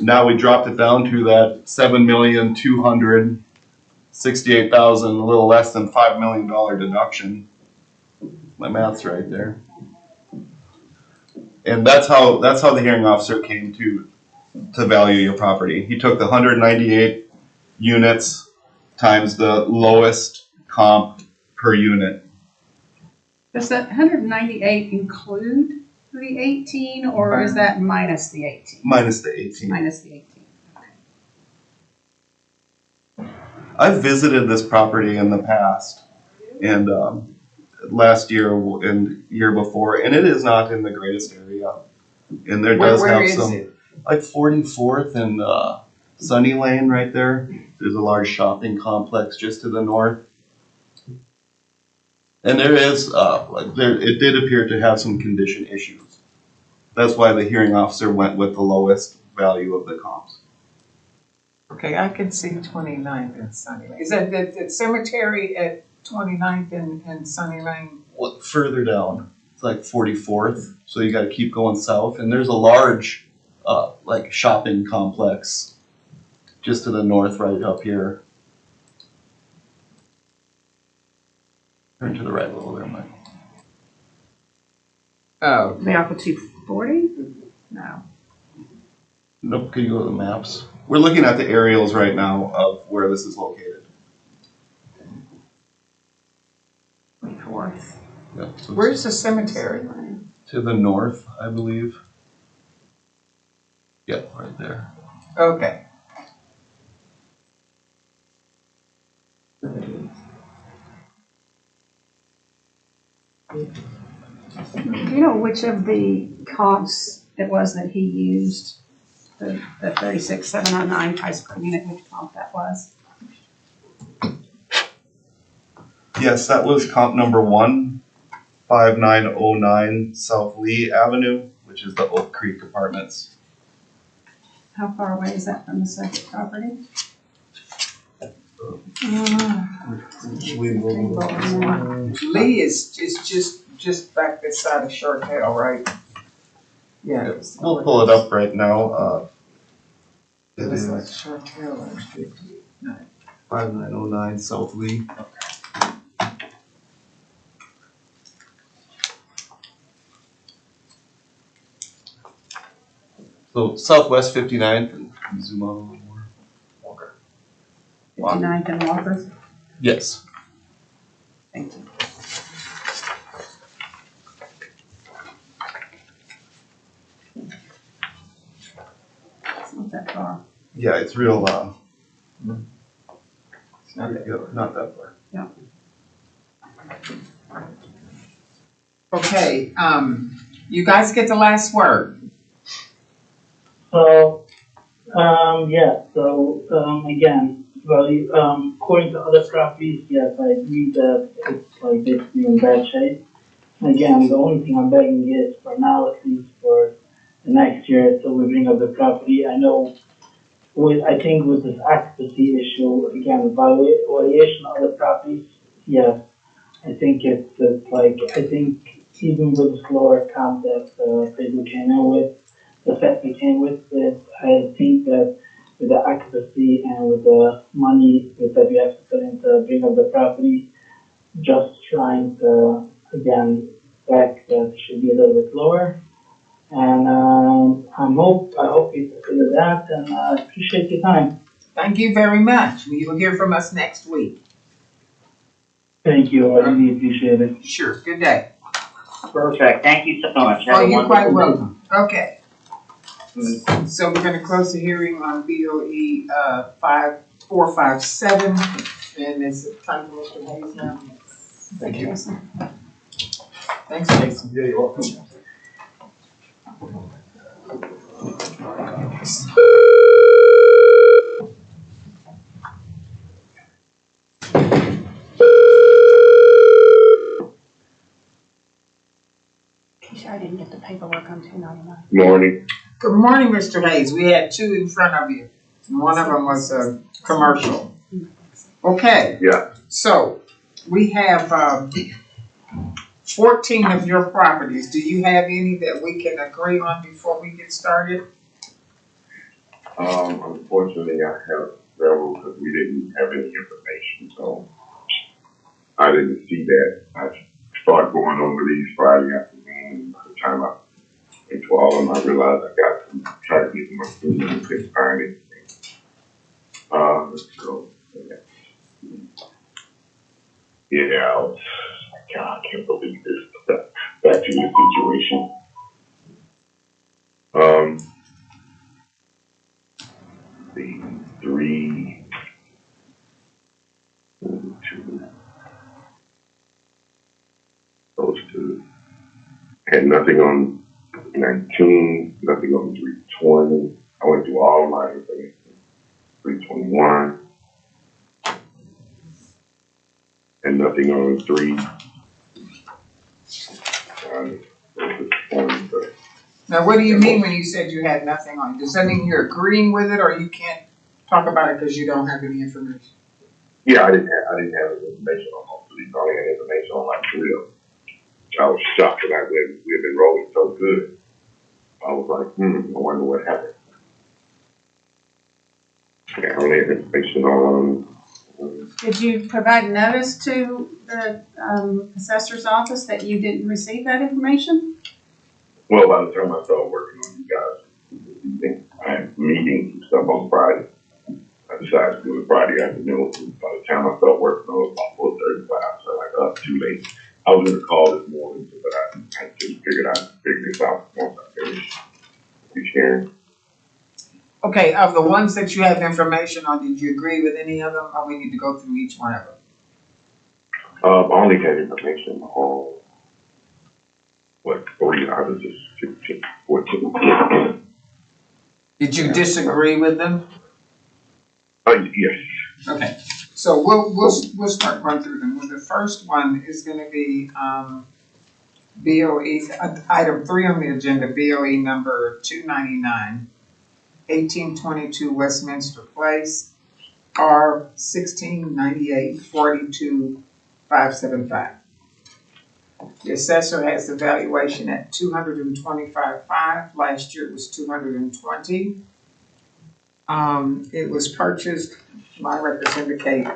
Speaker 7: now we dropped it down to that $7,268,000, a little less than $5 million deduction. My math's right there. And that's how the hearing officer came to value your property. He took the 198 units times the lowest comp per unit.
Speaker 3: Does that 198 include the 18, or is that minus the 18?
Speaker 7: Minus the 18.
Speaker 3: Minus the 18. Okay.
Speaker 7: I've visited this property in the past, and last year and year before, and it is not in the greatest area. And there does
Speaker 1: Where
Speaker 7: have
Speaker 1: is
Speaker 7: some,
Speaker 1: it?
Speaker 7: like 44th and Sunny Lane right there. There's a large shopping complex just to the north. And there is, it did appear to have some condition issues. That's why the hearing officer went with the lowest value of the comps.
Speaker 1: Okay, I can see 29th and Sunny Lane. Is that the cemetery at 29th and Sunny Lane?
Speaker 7: What, further down, it's like 44th, so you gotta keep going south, and there's a large, like shopping complex just to the north right up here. Turn to the right a little there, Mike.
Speaker 1: Oh,
Speaker 3: They off of 240? No.
Speaker 7: Nope, can you go to the maps? We're looking at the aerials right now of where this is located.
Speaker 3: 24th.
Speaker 7: Yep, so
Speaker 1: where's the cemetery?
Speaker 7: to the north, I believe. Yep, right there.
Speaker 1: Okay.
Speaker 3: Do you know which of the comps it was that he used? The 36,709 price per unit, which comp that was?
Speaker 7: Yes, that was comp number 15909 South Lee Avenue, which is the Oak Creek Apartments.
Speaker 3: How far away is that from the subject property?
Speaker 1: Lee is just back this side of Short Hill, right? Yeah.
Speaker 7: We'll pull it up right now. It
Speaker 1: It's
Speaker 7: is
Speaker 1: like Short Hill and 59.
Speaker 7: 5909 South Lee. So Southwest 59th, and zoom out a little more. Walker.
Speaker 3: 59th and Walker?
Speaker 7: Yes.
Speaker 3: Thank you. It's not that far.
Speaker 7: Yeah, it's real,
Speaker 1: It's not that-
Speaker 7: not that far.
Speaker 1: Okay, you guys get the last word.
Speaker 6: So, again, well, according to other properties, yes, I agree that it's like basically in bad shape. Again, the only thing I'm begging is for now, at least for next year till we bring up the property. I know I think with this occupancy issue, again, valuation of the properties, yes. I think it's like, I think even with the slower count that, people came in with, the fact we came with, I think that with the occupancy and with the money that we have to put in to bring up the property, just trying to, again, back that should be a little bit lower. And, I hope you consider that, and I appreciate your time.
Speaker 1: Thank you very much. You will hear from us next week.
Speaker 6: Thank you, I really appreciate it.
Speaker 1: Sure, good day.
Speaker 5: Perfect, thank you so much. Have
Speaker 1: Oh,
Speaker 5: a
Speaker 1: you're quite
Speaker 5: wonderful day.
Speaker 1: welcome. Okay. So we're gonna close the hearing on BOE, 5457, and it's time for Mr. Hayes now. Thank you. Thanks, Jason.
Speaker 4: Yeah, you're welcome.
Speaker 3: Keisha, I didn't get the paperwork on 299.
Speaker 8: Morning.
Speaker 1: Good morning, Mr. Hayes. We had two in front of you. And one of them was a commercial. Okay.
Speaker 8: Yeah.
Speaker 1: So we have 14 of your properties. Do you have any that we can agree on before we get started?
Speaker 8: Unfortunately, I have several because we didn't have any information, so I didn't see that. I started going over these Friday afternoon. By the time I went to all of them, I realized I got to try to get my food and couldn't find anything. So, yeah, God, I can't believe this. Back to the situation. The three, two, those two. Had nothing on 19, nothing on 320. I went through all my information. 321. And nothing on 3.
Speaker 1: Now, what do you mean when you said you had nothing on it? Does that mean you're agreeing with it, or you can't talk about it because you don't have any information?
Speaker 8: Yeah, I didn't have any information on most of these. I only had information on like 3 of them. I was shocked that we've been rolling so good. I was like, I wonder what happened. Yeah, I only had information on.
Speaker 3: Did you provide notice to the assessor's office that you didn't receive that information?
Speaker 8: Well, by the time I started working on you guys this evening, I had meetings and stuff on Friday. I decided to do it Friday afternoon. By the time I started working on it, about 4:35, so like, too late. I was going to call this morning, but I just figured this out once I finished. You sharing?
Speaker 1: Okay, of the ones that you have information on, did you agree with any of them, or we need to go through each one of them?
Speaker 8: I only had information on, 3 out of just 15, 14.
Speaker 1: Did you disagree with them?
Speaker 8: Yes.
Speaker 1: Okay, so we'll start run through them. Well, the first one is gonna be, BOE, item 3 on the agenda, BOE number 299, 1822 Westminster Place, R 1698 42575. The assessor has the valuation at $225,500. Last year it was $220,000. It was purchased, my records indicate,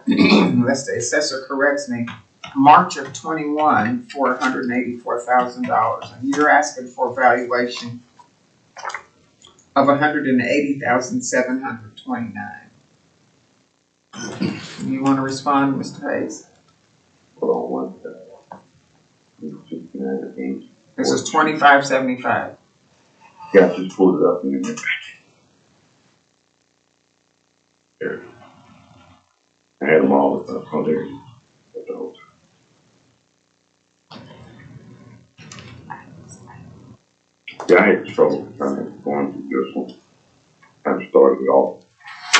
Speaker 1: unless the assessor corrects me, March of 21 for $184,000. And you're asking for a valuation of $180,729. You want to respond, Mr. Hayes?
Speaker 8: Hold on one second.
Speaker 1: This is 2575.
Speaker 8: Yeah, I just pulled it up in a minute. There. I had them all up. Oh, there it is. Yeah, I had trouble kind of going through this one. Kind of started it off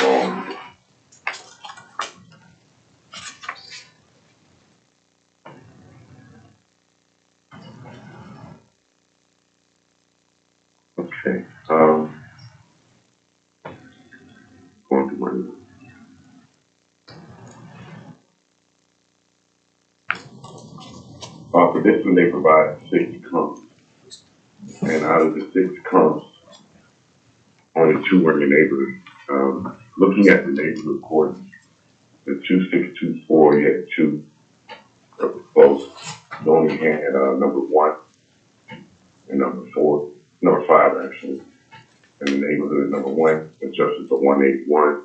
Speaker 8: wrong. For this one, they provide 6 comps. And out of the 6 comps, only 2 were in the neighborhood. Looking at the neighborhood court, the 2624, you had 2 that were close. You only had number 1 and number 4, number 5 actually. In the neighborhood, number 1 adjusted to 181,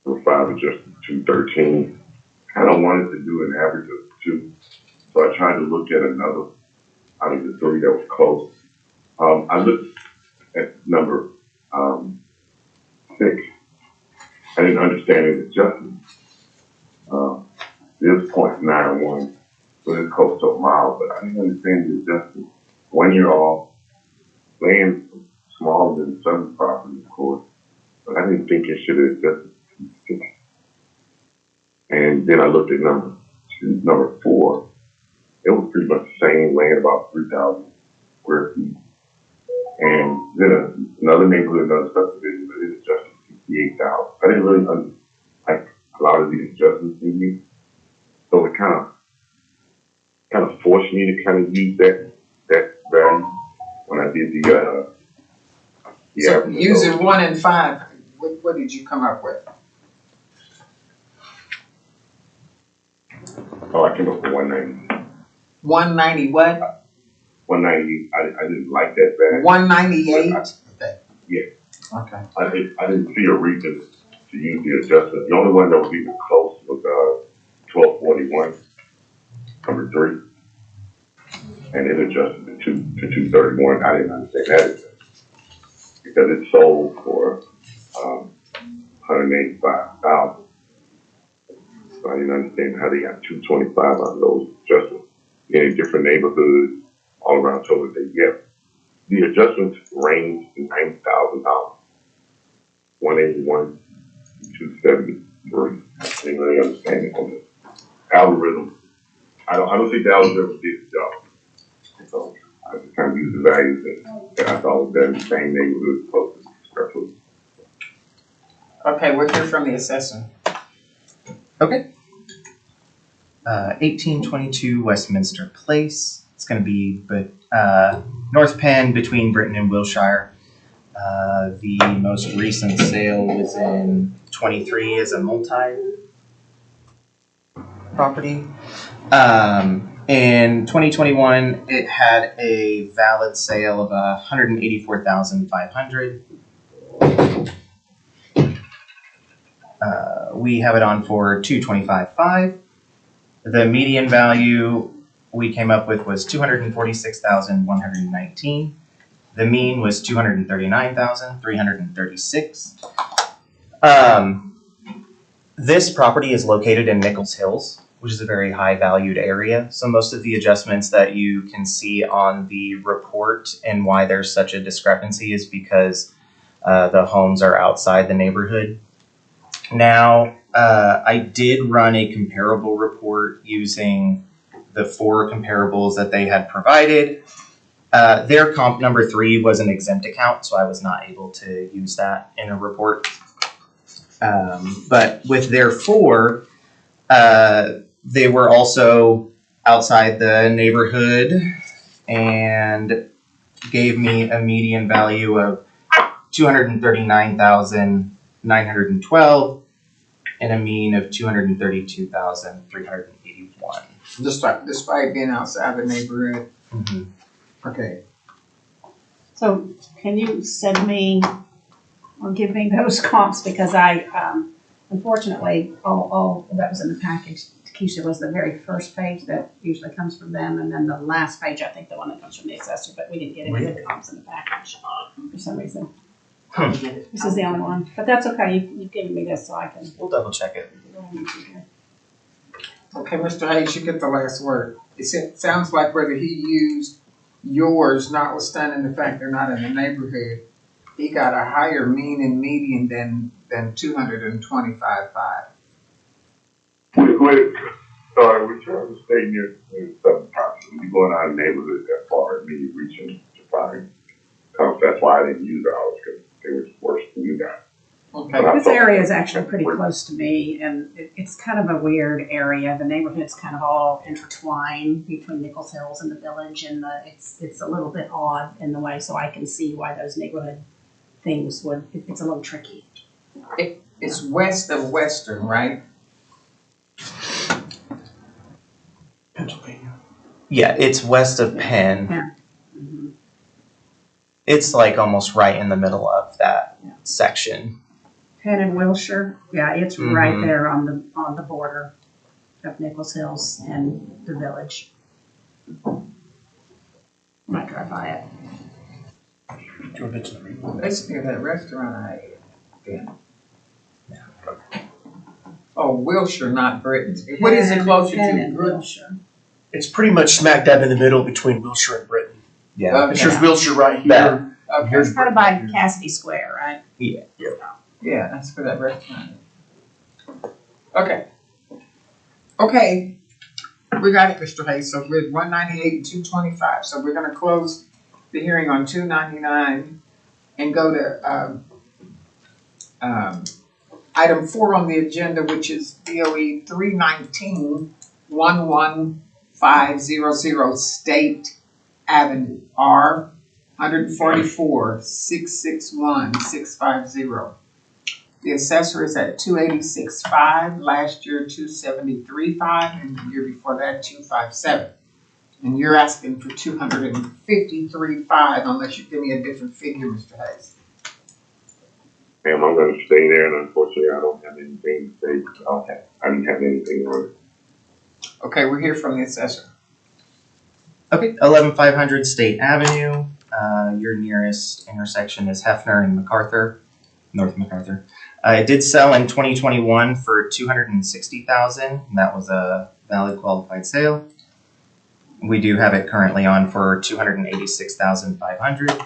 Speaker 8: number 5 adjusted to 213. I don't wanted to do an average of 2, so I tried to look at another out of the 3 that was close. I looked at number 6. I didn't understand the adjustment. It's 0.91, so it's close to a mile, but I didn't understand the adjustment. 1 year off, land smaller than some property, of course, but I didn't think it should have adjusted to 6. And then I looked at number 4. It was pretty much the same land, about 3,000 square feet. And then another neighborhood, another subdivision, but it adjusted to 68,000. I didn't really like a lot of these adjustments in me. So it kind of forced me to kind of use that value when I did the
Speaker 1: So
Speaker 8: average.
Speaker 1: using 1 and 5, what did you come up with?
Speaker 8: Oh, I came up with 190.
Speaker 1: 190 what?
Speaker 8: 190. I didn't like that value.
Speaker 1: 198? Okay.
Speaker 8: Yeah.
Speaker 1: Okay.
Speaker 8: I didn't see a reason to use the adjustment. The only one that was even close was 1241, number 3. And it adjusted to 231. I didn't understand that because it sold for 185,000. So I didn't understand how they got 225 out of those adjustments. In different neighborhoods all around told that the adjustments range in $90,000. 181, 273. I didn't really understand it on the algorithm. I don't think the algorithm did the job. So I just kind of used the values that I thought was in the same neighborhood, close to especially.
Speaker 1: Okay, we'll hear from the assessor.
Speaker 9: Okay. 1822 Westminster Place. It's going to be North Penn between Britton and Wilshire. The most recent sale was in 23 as a multi-property. In 2021, it had a valid sale of 184,500. We have it on for 225.5. The median value we came up with was 246,119. The mean was 239,336. This property is located in Nichols Hills, which is a very high valued area. So most of the adjustments that you can see on the report and why there's such a discrepancy is because the homes are outside the neighborhood. Now, I did run a comparable report using the 4 comparables that they had provided. Their comp number 3 was an exempt account, so I was not able to use that in a report. But with their 4, they were also outside the neighborhood and gave me a median value of 239,912 and a mean of 232,381.
Speaker 1: Despite being outside the neighborhood.
Speaker 9: Mm-hmm.
Speaker 1: Okay.
Speaker 3: So can you send me or give me those comps, because I, unfortunately, all that was in the package, Keisha, was the very first page that usually comes from them, and then the last page, I think the one that comes from the assessor, but we didn't get any of the comps in the package for some reason. This is the only one, but that's okay, you've given me this so I can.
Speaker 9: We'll double check it.
Speaker 1: Okay, Mr. Hayes, you get the last word. It sounds like whether he used yours, notwithstanding the fact they're not in the neighborhood, he got a higher mean and median than 225.5.
Speaker 8: Sorry, we're trying to stay near some property. When you go in our neighborhood that far, it means reaching to find. That's why I didn't use ours, because they were worse than you guys.
Speaker 1: Okay,
Speaker 3: This area is actually pretty close to me, and it's kind of a weird area. The neighborhood's kind of all intertwined between Nichols Hills and the village, and it's a little bit odd in the way, so I can see why those neighborhood things would, it's a little tricky.
Speaker 1: it's west of Western, right?
Speaker 4: Pennsylvania.
Speaker 9: Yeah, it's west of Penn.
Speaker 3: Yeah. Mhm.
Speaker 9: It's like almost right in the middle of that section.
Speaker 3: Penn and Wilshire, yeah, it's right
Speaker 9: Mhm.
Speaker 3: there on the border of Nichols Hills and the village. Might drive by it.
Speaker 1: That's near that restaurant I ate then. Oh, Wilshire, not Britain. What is it closer
Speaker 3: Penn
Speaker 1: to?
Speaker 3: and Wilshire.
Speaker 4: It's pretty much smack dab in the middle between Wilshire and Britain.
Speaker 9: Yeah.
Speaker 1: Okay.
Speaker 4: Here's Wilshire right here.
Speaker 9: That-
Speaker 1: Okay.
Speaker 4: Here's
Speaker 3: It's kind of by Cassidy Square, right?
Speaker 1: Yeah, that's for that restaurant. Okay. Okay, we got it, Mr. Hayes, so we're at 198 and 225, so we're gonna close the hearing on 299 and go to, item 4 on the agenda, which is BOE 319-11500 State Avenue, R 144-661-650. The assessor is at 286.5, last year 273.5, and the year before that 257. And you're asking for 253.5 unless you give me a different figure, Mr. Hayes.
Speaker 8: Ma'am, I'm gonna stay there, and unfortunately, I don't have anything to say. Okay. I didn't have anything on it.
Speaker 1: Okay, we're here from the assessor.
Speaker 9: Okay, 11500 State Avenue. Your nearest intersection is Hefner and MacArthur, North MacArthur. It did sell in 2021 for $260,000, and that was a valid qualified sale. We do have it currently on for $286,500.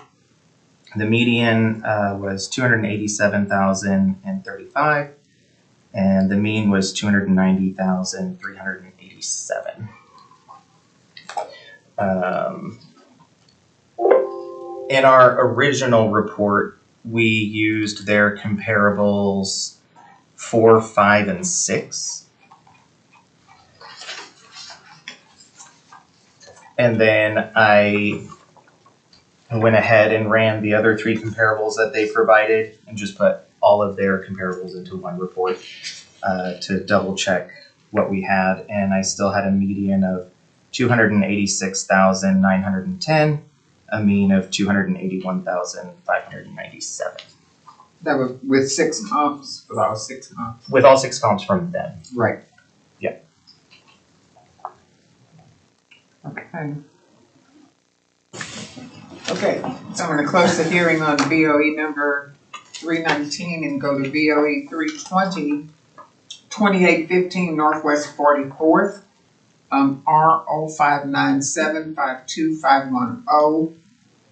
Speaker 9: The median was $287,035, and the mean was $290,387. In our original report, we used their comparables 4, 5, and 6. And then I went ahead and ran the other 3 comparables that they provided and just put all of their comparables into one report to double check what we had. And I still had a median of 286,910, a mean of 281,597.
Speaker 1: That was with 6 comps, with all 6 comps.
Speaker 9: With all 6 comps from them.
Speaker 1: Right.
Speaker 9: Yeah.
Speaker 1: Okay. Okay, so I'm gonna close the hearing on BOE number 319 and go to BOE 320, 2815 Northwest 44th, R 05975251.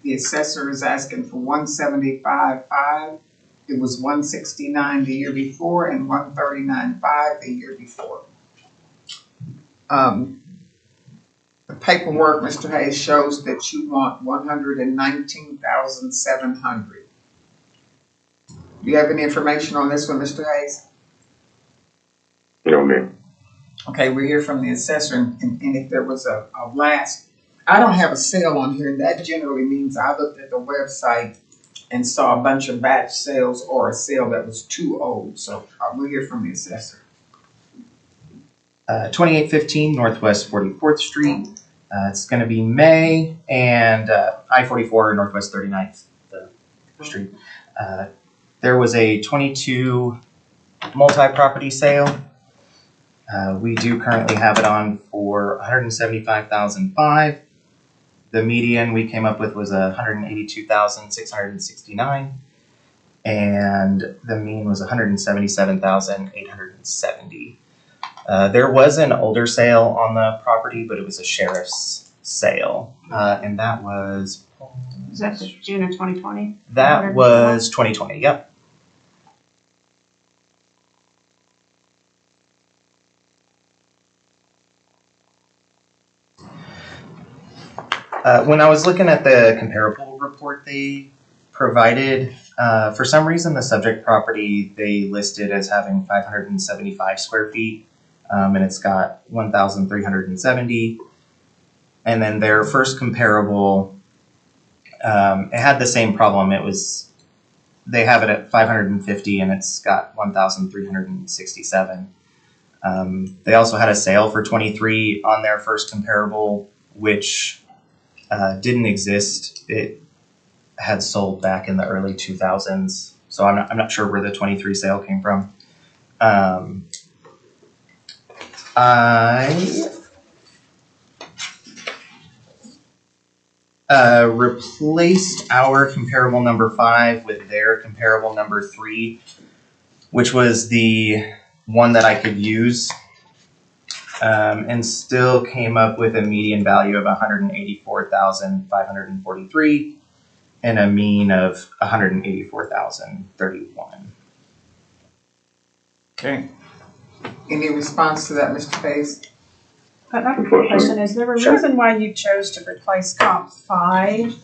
Speaker 1: The assessor is asking for 175.5. It was 169 the year before and 139.5 the year before. The paperwork, Mr. Hayes, shows that you want 119,700. Do you have any information on this one, Mr. Hayes?
Speaker 8: No, ma'am.
Speaker 1: Okay, we're here from the assessor, and if there was a last, I don't have a sale on here, and that generally means I looked at the website and saw a bunch of batch sales or a sale that was too old, so we're here from the assessor.
Speaker 9: 2815 Northwest 44th Street. It's going to be May and I-44 Northwest 39th Street. There was a 22 multi-property sale. We do currently have it on for $175,500. The median we came up with was $182,669, and the mean was $177,870. There was an older sale on the property, but it was a sheriff's sale, and that was...
Speaker 3: Is that the June of 2020?
Speaker 9: That was 2020, yep. When I was looking at the comparable report they provided, For some reason, the subject property they listed as having 575 square feet, and it's got 1,370. And then their first comparable, it had the same problem. They have it at 550 and it's got 1,367. They also had a sale for 23 on their first comparable, which didn't exist. It had sold back in the early 2000s, so I'm not sure where the 23 sale came from. I replaced our comparable number 5 with their comparable number 3, which was the one that I could use, and still came up with a median value of 184,543 and a mean of 184,031.
Speaker 7: Okay.
Speaker 1: Any response to that, Mr. Pace?
Speaker 3: I have a question. Is there a
Speaker 9: Sure.
Speaker 3: reason why you chose to replace comp 5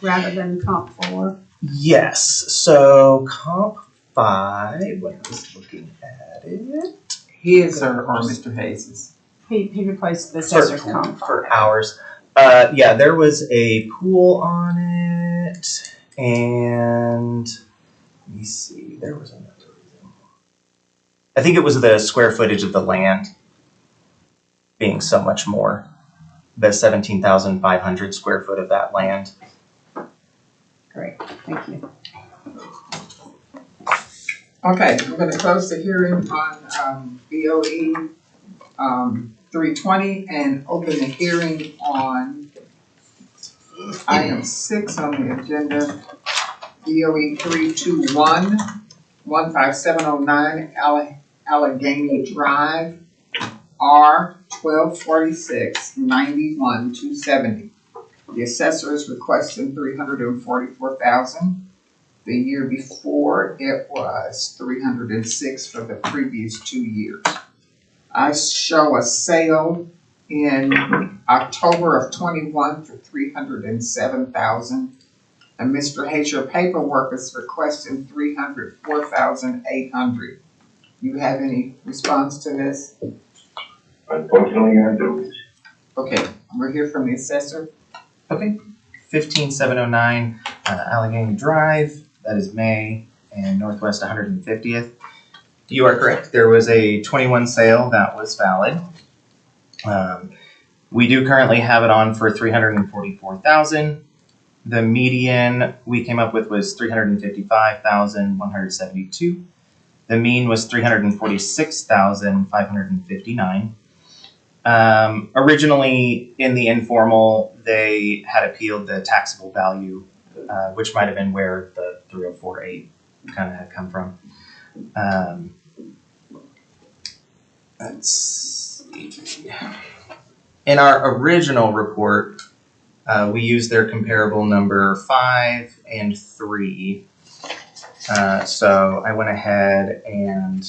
Speaker 3: rather than comp 4?
Speaker 9: Yes, so comp 5, when I was looking at it,
Speaker 1: His or Mr. Hayes's?
Speaker 3: He replaced the assessor's comp 5.
Speaker 9: for hours. Yeah, there was a pool on it, and let me see, there was another reason. I think it was the square footage of the land being so much more. The 17,500 square foot of that land.
Speaker 3: Great, thank you.
Speaker 1: Okay, I'm gonna close the hearing on BOE 320 and open the hearing on item 6 on the agenda, BOE 321, 15709 Allegheny Drive, R 1246 91 270. The assessor is requesting $344,000. The year before it was 306 for the previous 2 years. I show a sale in October of 21 for 307,000. And Mr. Hayes, your paperwork is requesting 304,800. You have any response to this?
Speaker 8: Unfortunately, I do.
Speaker 1: Okay, we're here from the assessor.
Speaker 9: Okay, 15709 Allegheny Drive, that is May, and Northwest 150th. You are correct, there was a 21 sale that was valid. We do currently have it on for 344,000. The median we came up with was 355,172. The mean was 346,559. Originally, in the informal, they had appealed the taxable value, which might have been where the 304.8 kind of had come from. Let's see. In our original report, we used their comparable number 5 and 3. So I went ahead and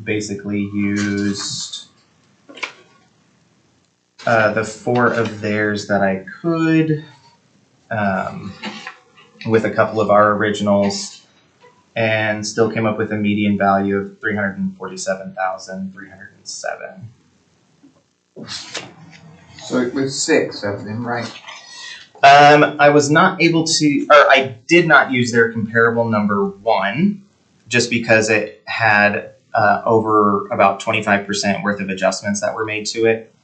Speaker 9: basically used the 4 of theirs that I could, with a couple of our originals, and still came up with a median value of 347,307.
Speaker 1: So it was 6 of them, right?
Speaker 9: I was not able to, or I did not use their comparable number 1, just because it had over about 25% worth of adjustments that were made to it.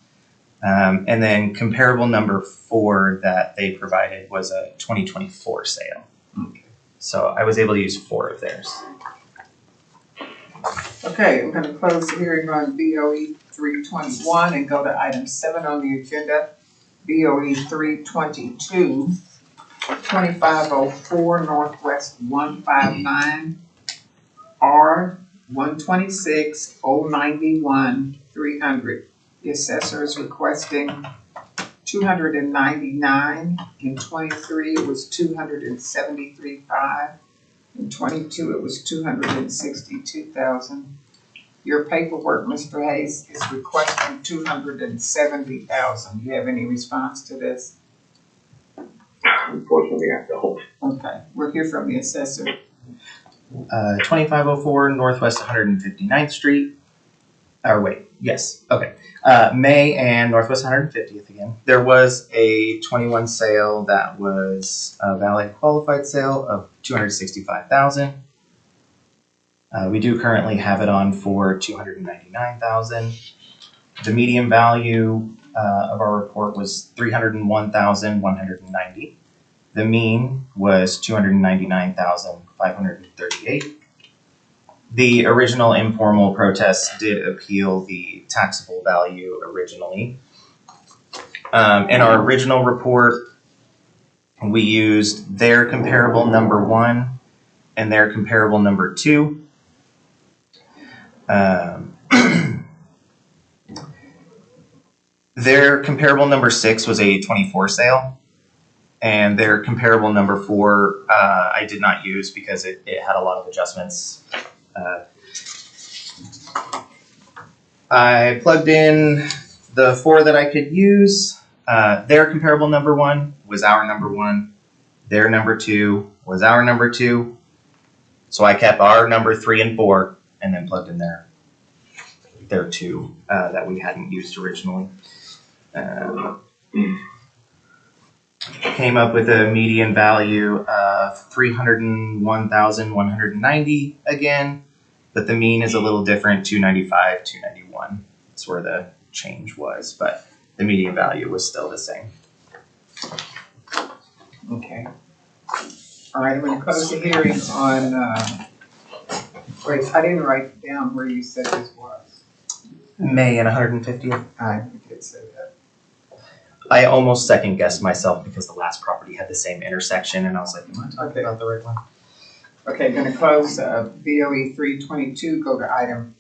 Speaker 9: And then comparable number 4 that they provided was a 2024 sale.
Speaker 1: Okay.
Speaker 9: So I was able to use 4 of theirs.
Speaker 1: Okay, I'm gonna close the hearing on BOE 321 and go to item 7 on the agenda, BOE 322, 2504 Northwest 159, R 126-091 300. The assessor is requesting 299. In 23 it was 273,500. In 22 it was 262,000. Your paperwork, Mr. Hayes, is requesting 270,000. Do you have any response to this?
Speaker 8: Unfortunately, I don't.
Speaker 1: Okay, we'll hear from the assessor.
Speaker 9: 2504 Northwest 159th Street. Or wait, yes, okay. May and Northwest 150th again. There was a 21 sale that was a valid qualified sale of $265,000. We do currently have it on for $299,000. The median value of our report was $301,190. The mean was $299,538. The original informal protest did appeal the taxable value originally. In our original report, we used their comparable number 1 and their comparable number 2. Their comparable number 6 was a 24 sale, and their comparable number 4 I did not use because it had a lot of adjustments. I plugged in the 4 that I could use. Their comparable number 1 was our number 1. Their number 2 was our number 2. So I kept our number 3 and 4 and then plugged in their 2 that we hadn't used originally. Came up with a median value of $301,190 again, but the mean is a little different, $295, $291. That's where the change was, but the median value was still the same.
Speaker 1: Okay. All right, I'm going to close the hearing on, wait, I didn't write down where you said this was.
Speaker 9: May and 150th.
Speaker 1: I did say that.
Speaker 9: I almost second guessed myself because the last property had the same intersection, and I was like, am I talking about the right one?
Speaker 1: Okay, going to close BOE 322, go to item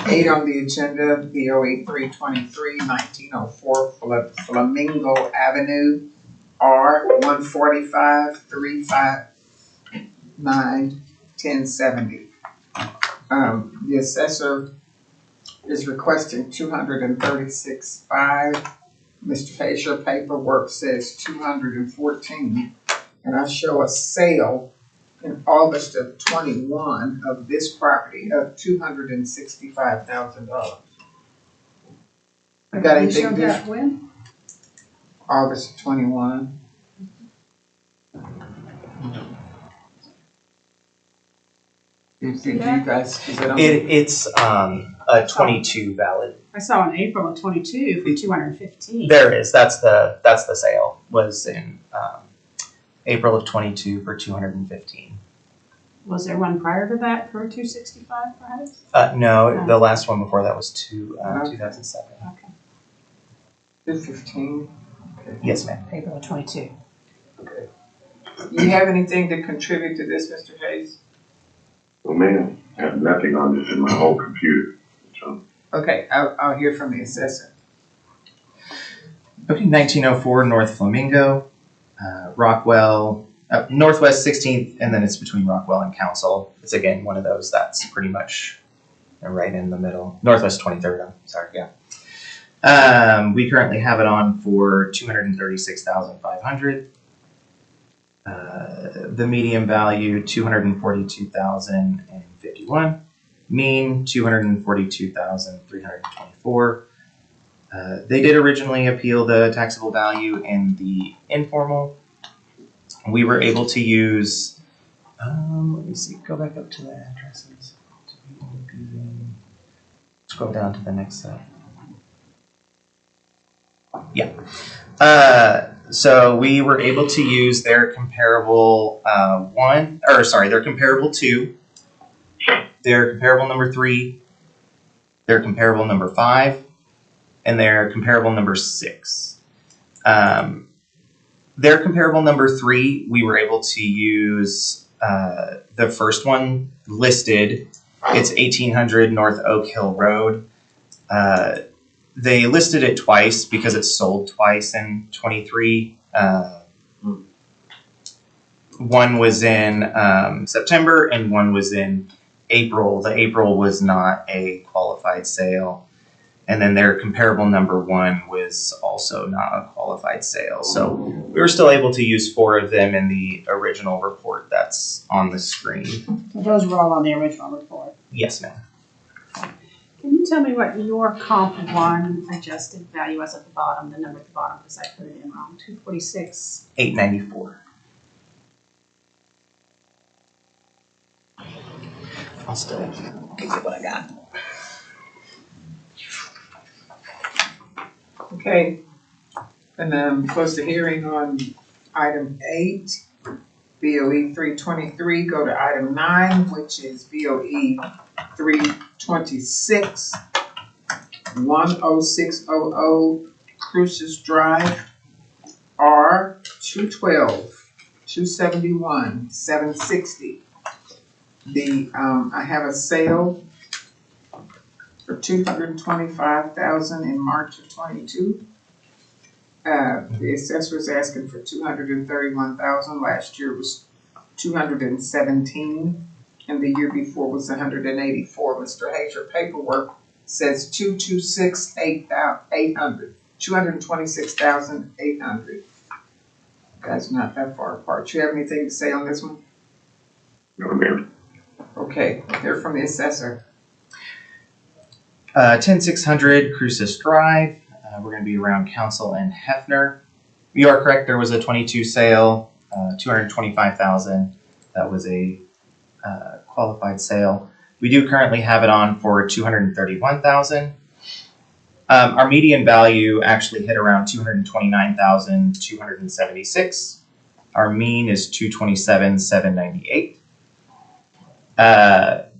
Speaker 1: 8 on the agenda, BOE 323, 1904 Flamingo Avenue, R 145 359 1070. The assessor is requesting 236.5. Mr. Hayes, your paperwork says 214, and I show a sale in August of 21 of this property of $265,000. You got anything different?
Speaker 3: When?
Speaker 1: August of 21. Did you guys, is it on?
Speaker 9: It's a 22 valid.
Speaker 3: I saw in April of 22 for 215.
Speaker 9: There it is. That's the sale. Was in April of 22 for 215.
Speaker 3: Was there one prior to that for 265 perhaps?
Speaker 9: No, the last one before that was 2007.
Speaker 3: Okay.
Speaker 1: 215. Okay.
Speaker 9: Yes, ma'am.
Speaker 3: April of 22.
Speaker 1: Okay. You have anything to contribute to this, Mr. Hayes?
Speaker 8: Well, man, I have nothing on this in my whole computer. So,
Speaker 1: Okay, I'll hear from the assessor.
Speaker 9: Okay, 1904 North Flamingo, Rockwell, Northwest 16th, and then it's between Rockwell and Council. It's again one of those that's pretty much right in the middle. Northwest 23rd, I'm sorry, yeah. We currently have it on for $236,500. The median value, $242,051. Mean, $242,324. They did originally appeal the taxable value in the informal. We were able to use, let me see, go back up to the addresses. Scroll down to the next set. Yeah. So we were able to use their comparable their comparable 2, their comparable number 3, their comparable number 5, and their comparable number 6. Their comparable number 3, we were able to use the first one listed. It's 1800 North Oak Hill Road. They listed it twice because it's sold twice in 23. One was in September and one was in April. The April was not a qualified sale. And then their comparable number 1 was also not a qualified sale. So we were still able to use 4 of them in the original report that's on the screen.
Speaker 3: Those were all on the original report.
Speaker 9: Yes, ma'am.
Speaker 3: Can you tell me what your comp one adjusted value was at the bottom, the number at the bottom, because I put it in wrong, 246?
Speaker 9: 894. I'll still give you what I got.
Speaker 1: Okay, and close the hearing on item 8, BOE 323. Go to item 9, which is BOE 326, 10600 Cruces Drive, R 212, 271, 760. I have a sale for $225,000 in March of 22. The assessor was asking for $231,000. Last year was $217,000, and the year before was $184,000. Mr. Hayes, your paperwork says $226,800. $226,800. Guys, not that far apart. Do you have anything to say on this one?
Speaker 8: No, ma'am.
Speaker 1: Okay, hear from the assessor.
Speaker 9: 10600 Cruces Drive. We're going to be around Council and Hefner. You are correct. There was a 22 sale, 225,000. That was a qualified sale. We do currently have it on for 231,000. Our median value actually hit around 229,276. Our mean is 227,798.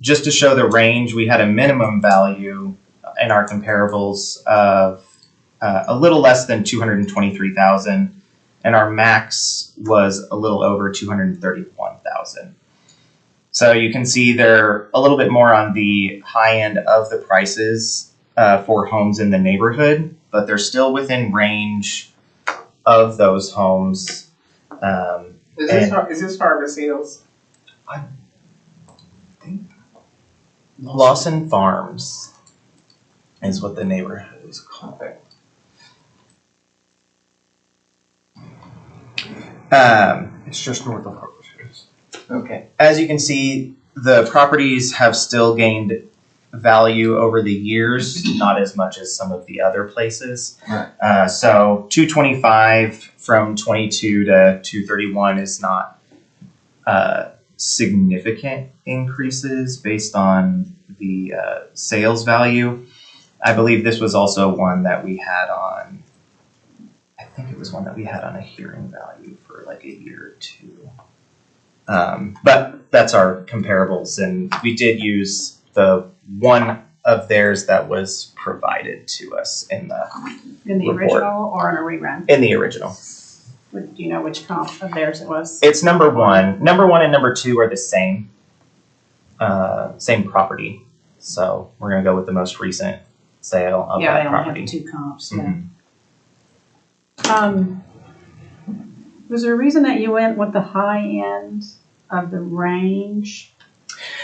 Speaker 9: Just to show the range, we had a minimum value in our comparables of a little less than 223,000, and our max was a little over 231,000. So you can see they're a little bit more on the high end of the prices for homes in the neighborhood, but they're still within range of those homes.
Speaker 1: Is this Harvest Hills?
Speaker 9: I think Lawson Farms is what the neighborhood is called.
Speaker 4: It's just north of Harvest Hills.
Speaker 1: Okay.
Speaker 9: As you can see, the properties have still gained value over the years, not as much as some of the other places.
Speaker 1: Right.
Speaker 9: So 225 from 22 to 231 is not significant increases based on the sales value. I believe this was also one that we had on, I think it was one that we had on a hearing value for like a year or two. But that's our comparables, and we did use the one of theirs that was provided to us in the report.
Speaker 3: Original or in a rerun?
Speaker 9: In the original.
Speaker 3: Do you know which comp of theirs it was?
Speaker 9: It's number 1. Number 1 and number 2 are the same, same property. So we're gonna go with the most recent sale of that property.
Speaker 3: Yeah, they only have 2 comps. Yeah.
Speaker 9: Mm-hmm.
Speaker 3: Was there a reason that you went with the high end of the range?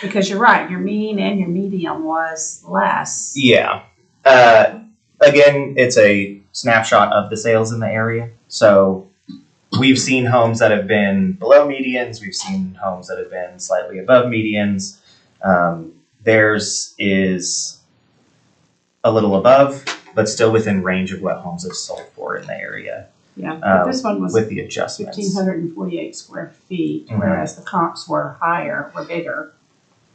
Speaker 3: Because you're right, your mean and your medium was less.
Speaker 9: Yeah. Again, it's a snapshot of the sales in the area. So we've seen homes that have been below medians. We've seen homes that have been slightly above medians. Theirs is a little above, but still within range of what homes have sold for in the area.
Speaker 3: Yeah, but this one was
Speaker 9: with the adjustments.
Speaker 3: 1,548 square feet,
Speaker 9: Mm-hmm.
Speaker 3: whereas the comps were higher, were bigger.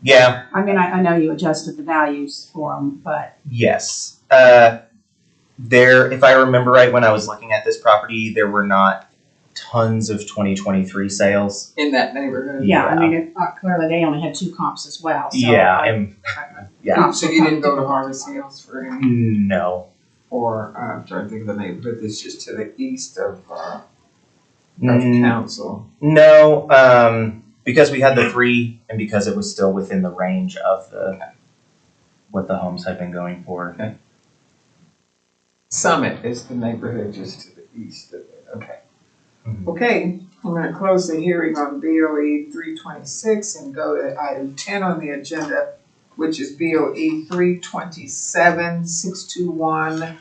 Speaker 9: Yeah.
Speaker 3: I mean, I know you adjusted the values for them, but.
Speaker 9: Yes. There, if I remember right, when I was looking at this property, there were not tons of 2023 sales.
Speaker 1: In that neighborhood?
Speaker 3: Yeah, I mean, clearly they only had 2 comps as well. So
Speaker 9: Yeah.
Speaker 1: So you didn't go to Harvest Hills for any?
Speaker 9: No.
Speaker 1: Or, I'm trying to think of the neighborhood that's just to the east of
Speaker 9: Mm,
Speaker 1: Council.
Speaker 9: No, because we had the 3 and because it was still within the range of what the homes had been going for.
Speaker 1: Okay. Summit is the neighborhood just to the east of it. Okay.
Speaker 9: Mhm.
Speaker 1: Okay, I'm going to close the hearing on BOE 326 and go to item 10 on the agenda, which is BOE 327-621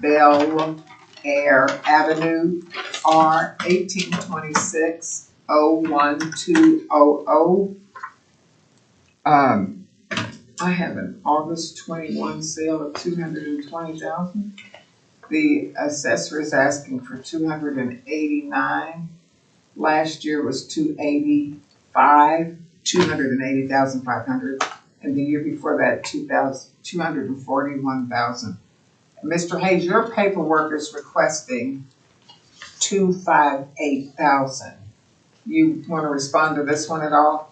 Speaker 1: Bel Air Avenue, R 1826-01200. I have an August 21 sale of $220,000. The assessor is asking for $289,000. Last year was $280,500, and the year before that, $241,000. Mr. Hayes, your paperwork is requesting $258,000. You want to respond to this one at all?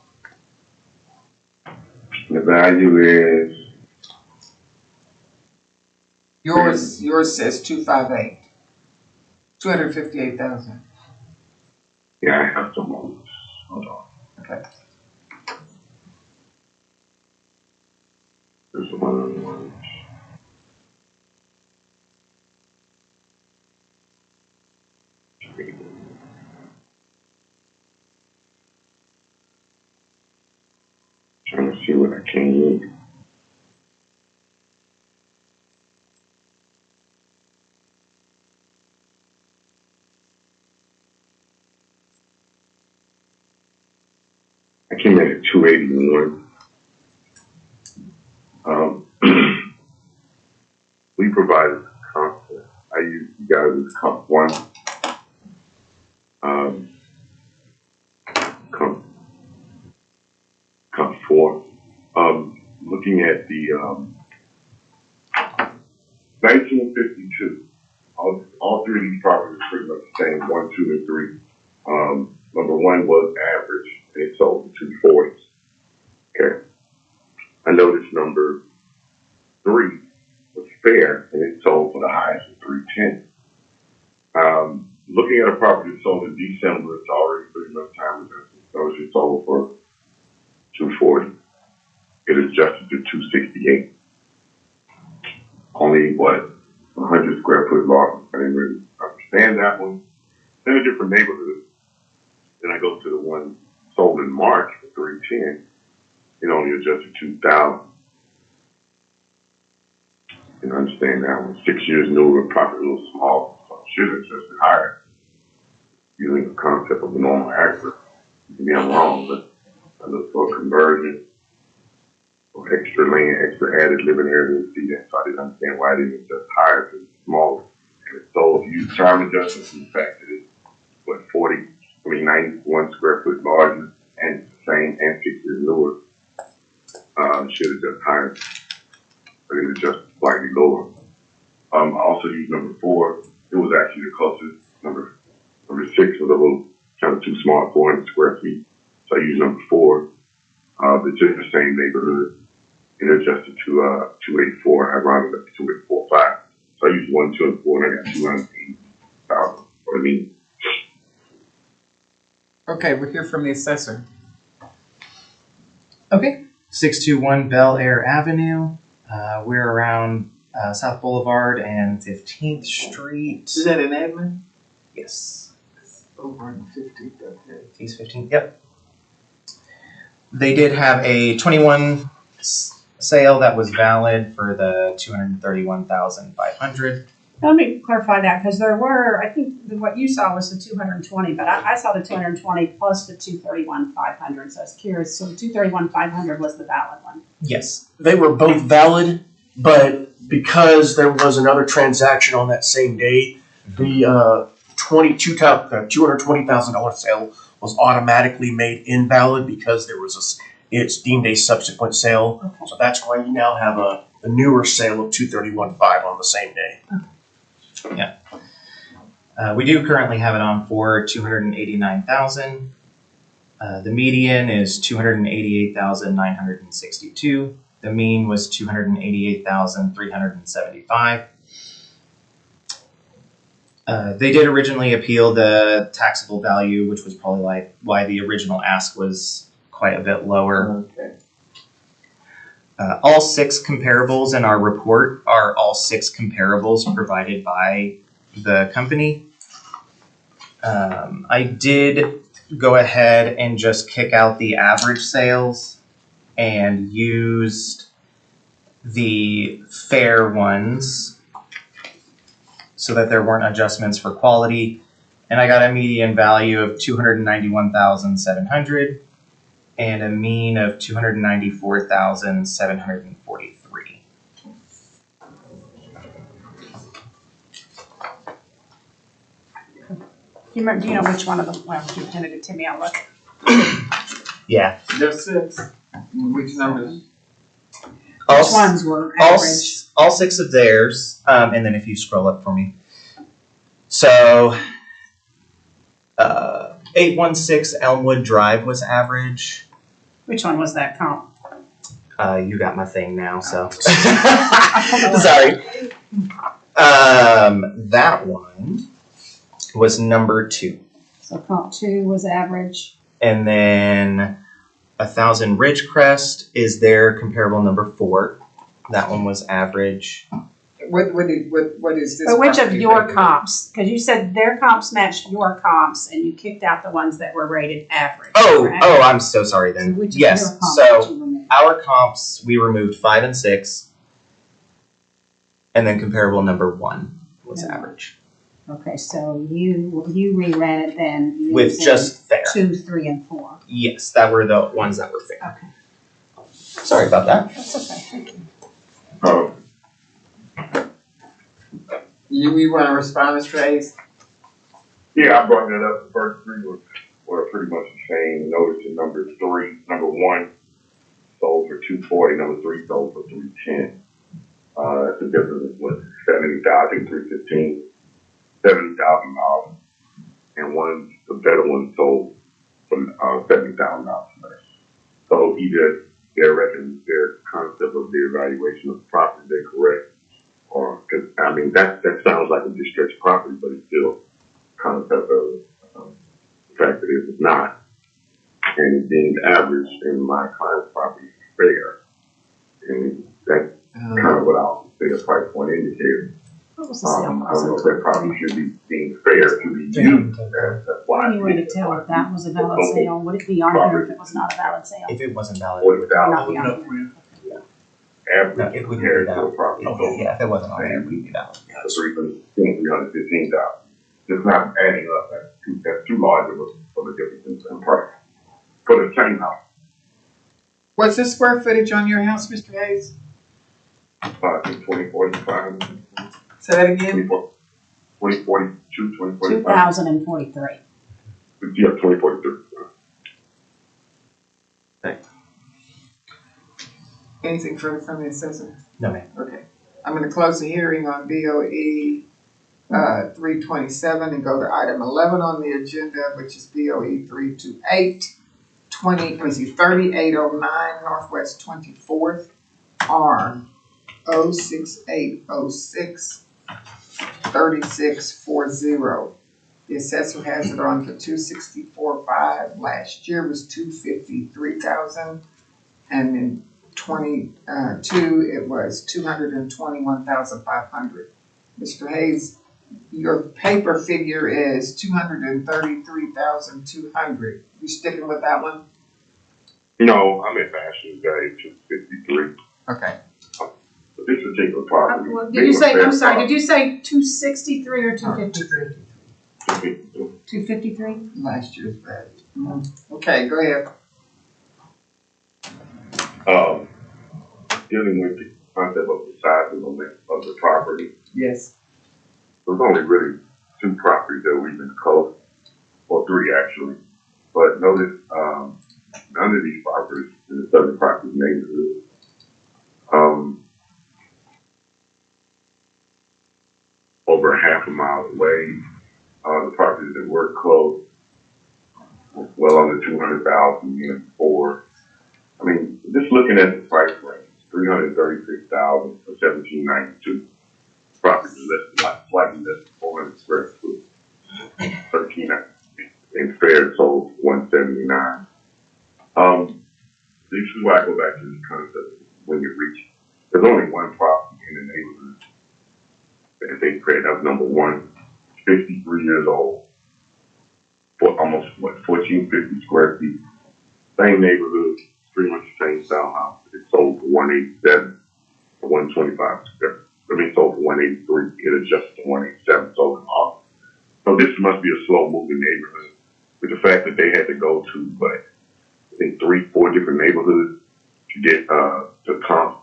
Speaker 8: The value is,
Speaker 1: Yours says 258,000.
Speaker 8: yeah, I have some moments. Hold on.
Speaker 1: Okay.
Speaker 8: There's one. Trying to see what I can use. I came in at 281. We provided comp. I used you guys as comp 1. Comp 4. Looking at the 1952, all three of these properties are pretty much the same, 1, 2, and 3. Number 1 was average, and it sold for 240. Okay. I noticed number 3 was fair, and it sold for the highest of 310. Looking at a property that sold in December, it's already pretty much time adjusted. So it sold for 240. It adjusted to 268. Only 100 square foot loss. I didn't really understand that one. In a different neighborhood. Then I go to the one sold in March for 310. It only adjusted 2,000. And understand that one. 6 years newer, profit a little small. So it should have adjusted higher. Using the concept of a normal actor. Maybe I'm wrong, but I look for a conversion or extra land, extra added living area to see that. So I didn't understand why it didn't adjust higher because it's smaller. And it's sold, if you use time adjustments, in fact, it is 91 square foot larger and it's the same and 6 years newer. It should adjust higher, but it adjusted slightly lower. I also used number 4. It was actually the closest. Number 6 was a little kind of too small, 400 square feet. So I used number 4. It's in the same neighborhood. It adjusted to 284. I rounded up to 284.5. So I used 1, 2, and 4, and I got 280,000. What I mean.
Speaker 1: Okay, we'll hear from the assessor.
Speaker 9: Okay. 621 Bel Air Avenue. We're around South Boulevard and 15th Street.
Speaker 1: Is that in Edmond?
Speaker 9: Yes.
Speaker 1: Over on 50th, okay.
Speaker 9: East 15th, yep. They did have a 21 sale that was valid for the 231,500.
Speaker 3: Let me clarify that, because there were, I think what you saw was the 220, but I saw the 220 plus the 231,500, so I was curious. So the 231,500 was the valid one?
Speaker 4: Yes, they were both valid, but because there was another transaction on that same day, the $220,000 sale was automatically made invalid because there was it's deemed a subsequent sale.
Speaker 3: Okay.
Speaker 4: So that's why you now have a newer sale of 231.5 on the same day.
Speaker 3: Okay.
Speaker 9: Yeah. We do currently have it on for 289,000. The median is 288,962. The mean was 288,375. They did originally appeal the taxable value, which was probably why the original ask was quite a bit lower.
Speaker 1: Okay.
Speaker 9: All 6 comparables in our report are all 6 comparables provided by the company. I did go ahead and just kick out the average sales and used the fair ones so that there weren't adjustments for quality. And I got a median value of 291,700 and a mean of 294,743.
Speaker 3: Do you know which one of them? Well, you handed it to me, I'll look.
Speaker 9: Yeah.
Speaker 1: There's 6. Which numbers?
Speaker 3: Which ones were average?
Speaker 9: All 6 of theirs, and then if you scroll up for me. So, 816 Elmwood Drive was average.
Speaker 3: Which one was that comp?
Speaker 9: You got my thing now, so. Sorry. That one was number 2.
Speaker 3: So comp 2 was average.
Speaker 9: And then 1000 Ridgecrest is their comparable number 4. That one was average.
Speaker 1: What is this?
Speaker 3: But which of
Speaker 1: property
Speaker 3: your
Speaker 1: rated?
Speaker 3: comps? Because you said their comps matched your comps, and you kicked out the ones that were rated average.
Speaker 9: Oh,
Speaker 3: correct?
Speaker 9: I'm so sorry
Speaker 3: So
Speaker 9: then.
Speaker 3: which of
Speaker 9: Yes,
Speaker 3: your comps
Speaker 9: so
Speaker 3: did you remove?
Speaker 9: our comps, we removed 5 and 6. And then comparable number 1 was
Speaker 3: Yeah.
Speaker 9: average.
Speaker 3: Okay, so you reran it then
Speaker 9: With
Speaker 3: using
Speaker 9: just fair.
Speaker 3: 2, 3, and 4.
Speaker 9: Yes, that were the ones that were fair.
Speaker 3: Okay,
Speaker 9: Sorry about that.
Speaker 3: that's okay. Thank you.
Speaker 1: You want to respond, Mr. Hayes?
Speaker 8: Yeah, I brought that up. The first 3 were pretty much the same. Notice in number 1 sold for $240, number 3 sold for $310. It's a difference with $70,315, $70,000, and the better one sold for $70,000 less. So either their concept of the evaluation of the property, they're correct, or because I mean that sounds like a distressed property, but it's still concept of the fact that it was not, and it's deemed average, and my client's property is fair, and that's kind of what I'll say a price point indicator.
Speaker 3: What was the sale
Speaker 8: I don't
Speaker 3: price?
Speaker 8: know if that property should be deemed fair to be used as why.
Speaker 3: Any way to tell if that was a valid sale? Would it be on here if it was not a valid sale?
Speaker 9: If it wasn't valid,
Speaker 3: Would not
Speaker 8: 40,000
Speaker 3: be on here.
Speaker 8: average
Speaker 9: no, it wouldn't be
Speaker 8: compared to
Speaker 9: valid.
Speaker 8: a property.
Speaker 9: Yeah, if it wasn't on there, it wouldn't be valid.
Speaker 8: So 315,000. It's not adding up. That's too large of a difference in price for the same house.
Speaker 1: What's the square footage on your house, Mr. Hayes?
Speaker 8: 2045,
Speaker 1: Say that again.
Speaker 8: 2042, 2045.
Speaker 3: 2,043.
Speaker 8: Yeah, 2043.
Speaker 1: Anything further from the assessor?
Speaker 9: No, ma'am.
Speaker 1: Okay. I'm going to close the hearing on BOE 327 and go to item 11 on the agenda, which is BOE 328, 3809 Northwest 24th, R 06806 3640. The assessor has it on for $264,500. Last year was $253,000, and in 22 it was $221,500. Mr. Hayes, your paper figure is $233,200. You sticking with that one?
Speaker 8: No, I'm at Fashion Day 253.
Speaker 1: Okay.
Speaker 8: But this particular property.
Speaker 3: Did you say, I'm sorry, did you say 263 or 253? 253?
Speaker 1: Last year's bad. Okay, go ahead.
Speaker 8: Dealing with the concept of the size of the property,
Speaker 1: Yes.
Speaker 8: there's only really 2 properties that we've been close, or 3 actually. But notice none of these properties in the southern property neighborhood. Over a half a mile away, the properties that were close, well under 200,000 units for. I mean, just looking at the price range, 336,000 for 1792. Property slightly less than 400 square foot. 13 and fair sold 179. This is why I go back to this concept when you reach. There's only one property in the neighborhood that they create. That's number 1, 53 years old, for almost 1450 square feet. Same neighborhood, pretty much the same style house. It sold for 187, or 125. I mean, sold for 183. It adjusted to 187, sold in August. So this must be a slow moving neighborhood. With the fact that they had to go to, but I think 3-4 different neighborhoods to get to comp.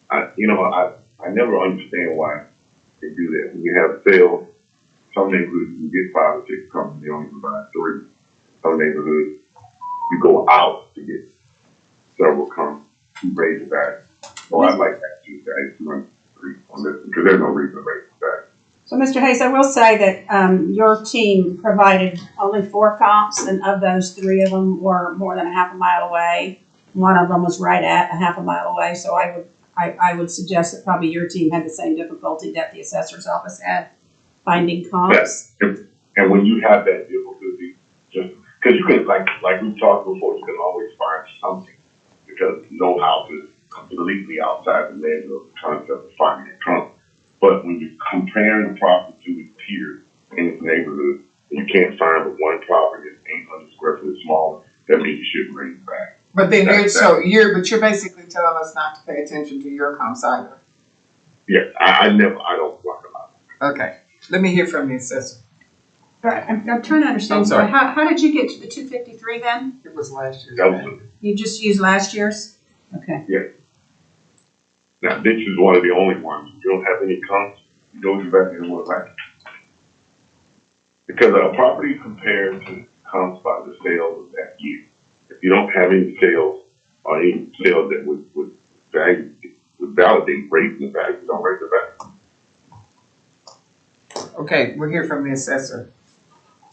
Speaker 8: I never understand why they do that. When you have sales, some neighborhoods you get 5 or 6 companies, they only provide 3. Some neighborhoods you go out to get several comps to raise the value. So I like that too. I just want to agree on this because there's no reason to raise the value.
Speaker 3: So, Mr. Hayes, I will say that your team provided only 4 comps, and of those, 3 of them were more than a half a mile away. One of them was right at a half a mile away. So I would suggest that probably your team had the same difficulty that the assessor's office had finding comps.
Speaker 8: Yeah. And when you have that difficulty, just because you can, like we talked before, you can always find something because no house is completely outside the measure of the concept of finding a comp. But when you're comparing the property to its peers in its neighborhood, and you can't find but one property that's 800 square foot smaller, that means you shouldn't raise it back.
Speaker 1: But then you're basically telling us not to pay attention to your comps either.
Speaker 8: Yes, I don't work a lot.
Speaker 1: Okay, let me hear from the assessor.
Speaker 3: Right. I'm trying to understand.
Speaker 1: I'm sorry.
Speaker 3: So how did you get to the 253 then?
Speaker 1: It was last year.
Speaker 8: That was
Speaker 3: You just used last year's? Okay.
Speaker 8: Now, this is one of the only ones. If you don't have any comps, you go to back and look back. Because a property compared to comps by the sales of that year. If you don't have any sales or any sales that would validate raising the value, you don't raise the value.
Speaker 1: Okay, we'll hear from the assessor.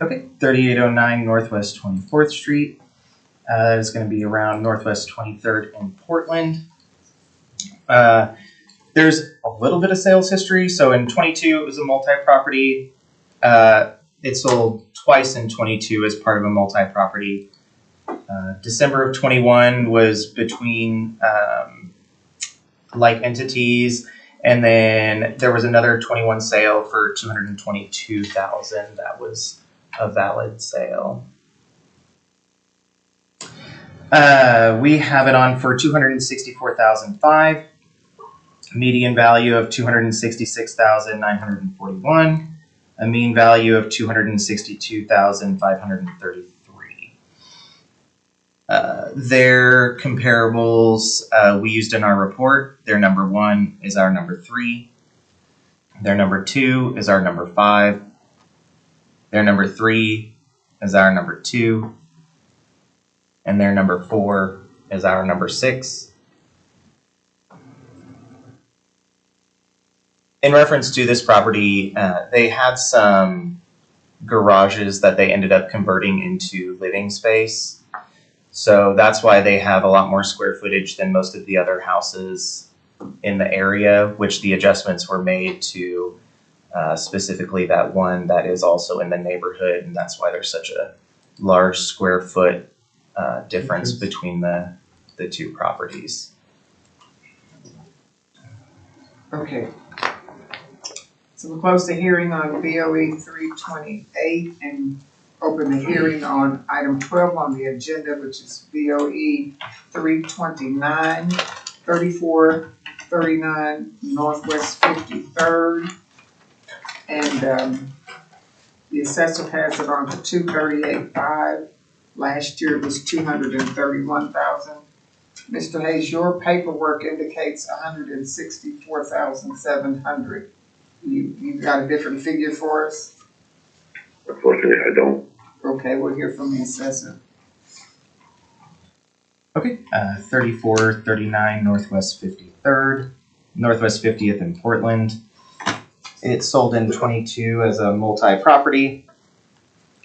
Speaker 9: Okay, 3809 Northwest 24th Street. It's going to be around Northwest 23rd in Portland. There's a little bit of sales history. So in 22, it was a multi-property. It sold twice in 22 as part of a multi-property. December of 21 was between like entities. And then there was another 21 sale for $222,000. That was a valid sale. We have it on for $264,500. Median value of $266,941. A mean value of $262,533. Their comparables we used in our report. Their number 1 is our number 3. Their number 2 is our number 5. Their number 3 is our number 2. And their number 4 is our number 6. In reference to this property, they had some garages that they ended up converting into living space. So that's why they have a lot more square footage than most of the other houses in the area, which the adjustments were made to specifically that one that is also in the neighborhood. And that's why there's such a large square foot difference between the two properties.
Speaker 1: Okay. So we'll close the hearing on BOE 328 and open the hearing on item 12 on the agenda, which is BOE 329, 3439 Northwest 53rd. And the assessor has it on for $238,500. Last year it was $231,000. Mr. Hayes, your paperwork indicates $164,700. You got a different figure for us?
Speaker 8: Unfortunately, I don't.
Speaker 1: Okay, we'll hear from the assessor.
Speaker 9: Okay, 3439 Northwest 53rd, Northwest 50th in Portland. It sold in 22 as a multi-property.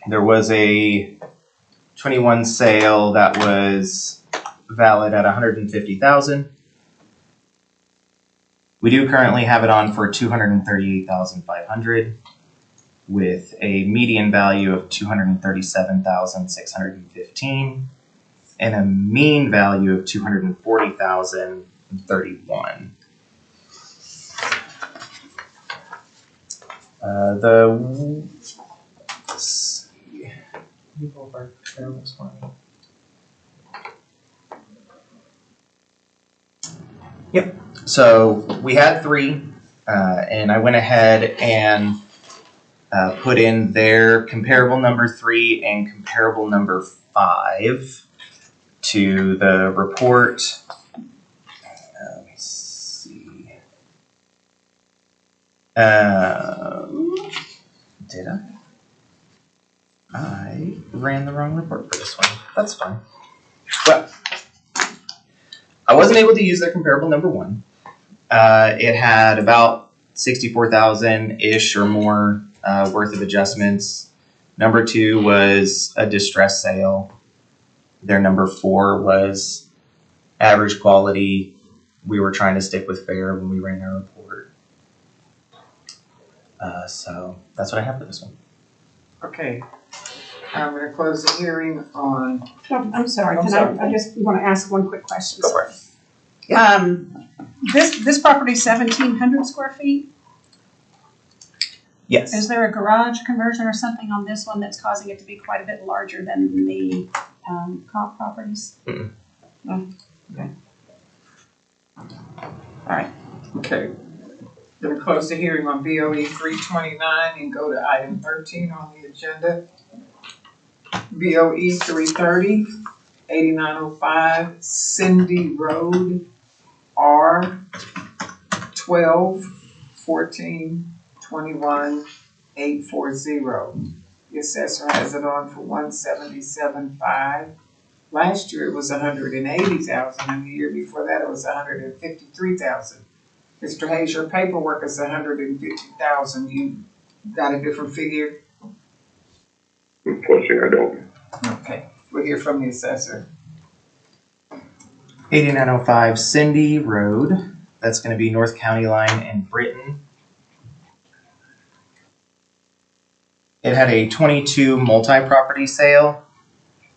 Speaker 9: There was a 21 sale that was valid at $150,000. We do currently have it on for $238,500 with a median value of $237,615 and a mean value of $240,031. Let's see. So we had three, and I went ahead and put in their comparable number 3 and comparable number 5 to the report. Let me see. Did I? I ran the wrong report for this one. That's fine. Well, I wasn't able to use their comparable number 1. It had about 64,000-ish or more worth of adjustments. Number 2 was a distress sale. Their number 4 was average quality. We were trying to stick with fair when we ran our report. So that's what I have for this one.
Speaker 1: Okay. I'm gonna close the hearing on,
Speaker 3: Oh, I'm sorry,
Speaker 1: I'm sorry.
Speaker 3: I just want to ask one quick question.
Speaker 9: Go for it.
Speaker 3: This property 1,700 square feet?
Speaker 9: Yes.
Speaker 3: Is there a garage conversion or something on this one that's causing it to be quite a bit larger than the comp properties?
Speaker 9: Mm-mm.
Speaker 3: No? Okay. All right.
Speaker 1: okay. Gonna close the hearing on BOE 329 and go to item 13 on the agenda. BOE 330, 8905 Cindy Road, R 12 14 21 840. The assessor has it on for 177.5. Last year it was 180,000, and the year before that it was 153,000. Mr. Hayes, your paperwork is 150,000. You got a different figure?
Speaker 8: Unfortunately, I don't.
Speaker 1: Okay, we'll hear from the assessor.
Speaker 9: 8905 Cindy Road. That's going to be North County line in Britain. It had a 22 multi-property sale,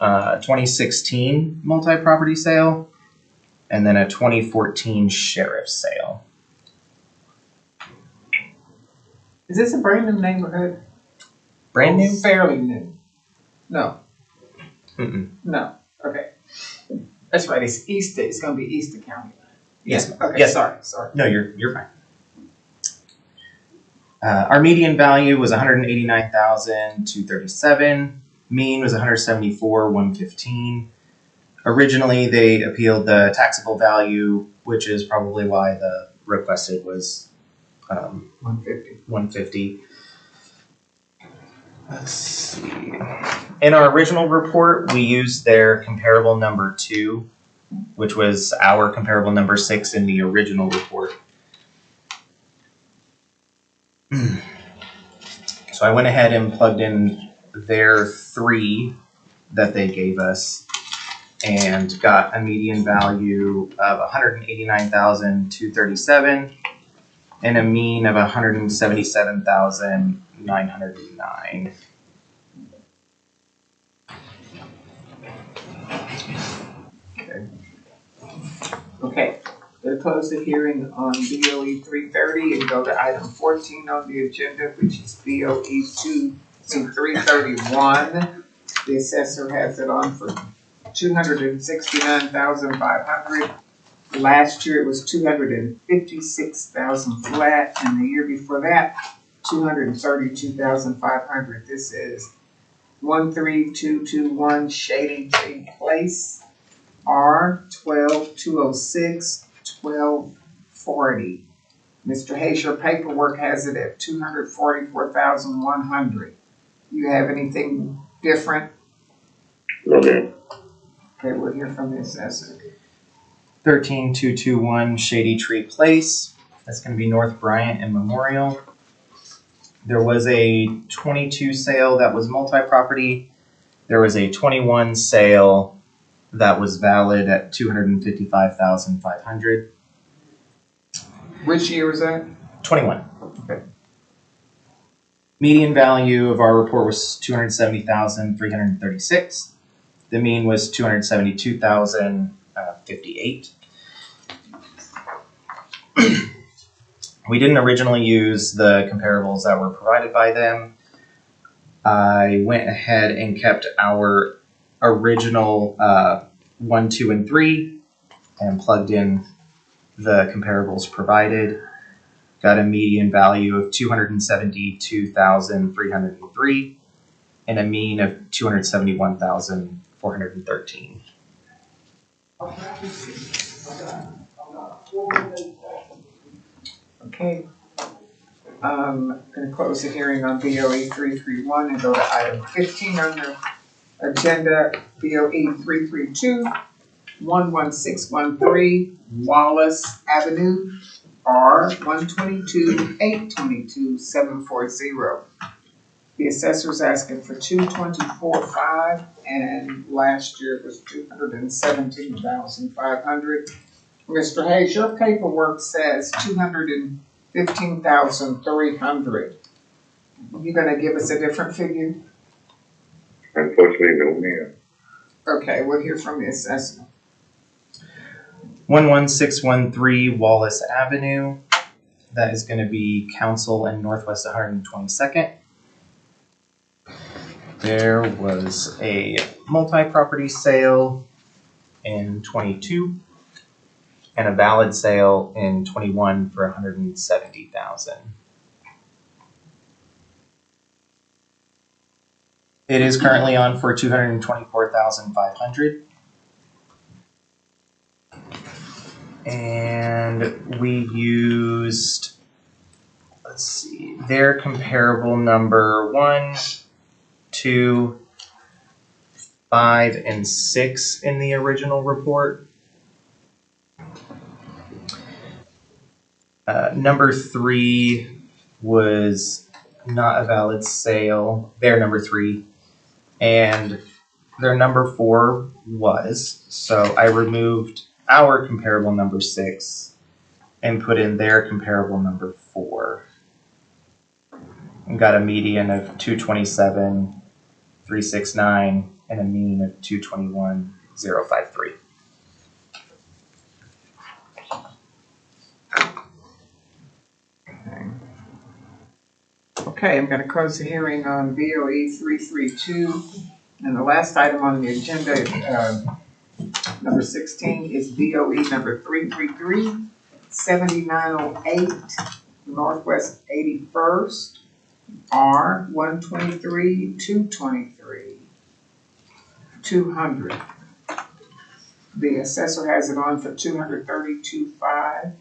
Speaker 9: 2016 multi-property sale, and then a 2014 sheriff's sale.
Speaker 1: Is this a brand new neighborhood?
Speaker 9: Brand new?
Speaker 1: Fairly new. No,
Speaker 9: Mm-mm.
Speaker 1: no, okay. That's right, it's Easter, it's gonna be Easter County.
Speaker 9: Yes.
Speaker 1: Okay,
Speaker 9: Yes.
Speaker 1: sorry.
Speaker 9: No, you're fine. Our median value was 189,237. Mean was 174,115. Originally, they appealed the taxable value, which is probably why the requested was
Speaker 1: 150.
Speaker 9: 150. Let's see. In our original report, we used their comparable number 2, which was our comparable number 6 in the original report. So I went ahead and plugged in their 3 that they gave us and got a median value of 189,237 and a mean of 177,909.
Speaker 1: Okay, we'll close the hearing on BOE 330 and go to item 14 on the agenda, which is BOE 331. The assessor has it on for 269,500. Last year it was 256,000 flat, and the year before that, 232,500. This is 13221 Shady Tree Place, R 12206 1240. Mr. Hayes, your paperwork has it at 244,100. You have anything different?
Speaker 8: Okay.
Speaker 1: Okay, we'll hear from the assessor.
Speaker 9: 13221 Shady Tree Place. That's going to be North Bryant and Memorial. There was a 22 sale that was multi-property. There was a 21 sale that was valid at 255,500.
Speaker 1: Which year was that?
Speaker 9: 21.
Speaker 1: Okay.
Speaker 9: Median value of our report was 270,336. The mean was 272,058. We didn't originally use the comparables that were provided by them. I went ahead and kept our original 1, 2, and 3 and plugged in the comparables provided. Got a median value of 272,303 and a mean of 271,413.
Speaker 1: Okay. I'm gonna close the hearing on BOE 331 and go to item 15 on the agenda, BOE 332-11613 Wallace Avenue, R 122-822-740. The assessor's asking for $224,500 and last year it was $217,500. Mr. Hayes, your paperwork says $215,300. You gonna give us a different figure?
Speaker 8: Unfortunately, no, ma'am.
Speaker 1: Okay, we'll hear from the assessor.
Speaker 9: 11613 Wallace Avenue. That is going to be Council and Northwest 122nd. There was a multi-property sale in 22 and a valid sale in 21 for $170,000. It is currently on for $224,500. And we used, let's see, their comparable number 1, 2, 5, and 6 in the original report. Number 3 was not a valid sale, their number 3, and their number 4 was. So I removed our comparable number 6 and put in their comparable number 4 and got a median of 227,369 and a mean of 221,053.
Speaker 1: Okay, I'm going to close the hearing on BOE 332. And the last item on the agenda, number 16, is BOE number 333, 7908 Northwest 81st, R 123-223, 200. The assessor has it on for $232,500.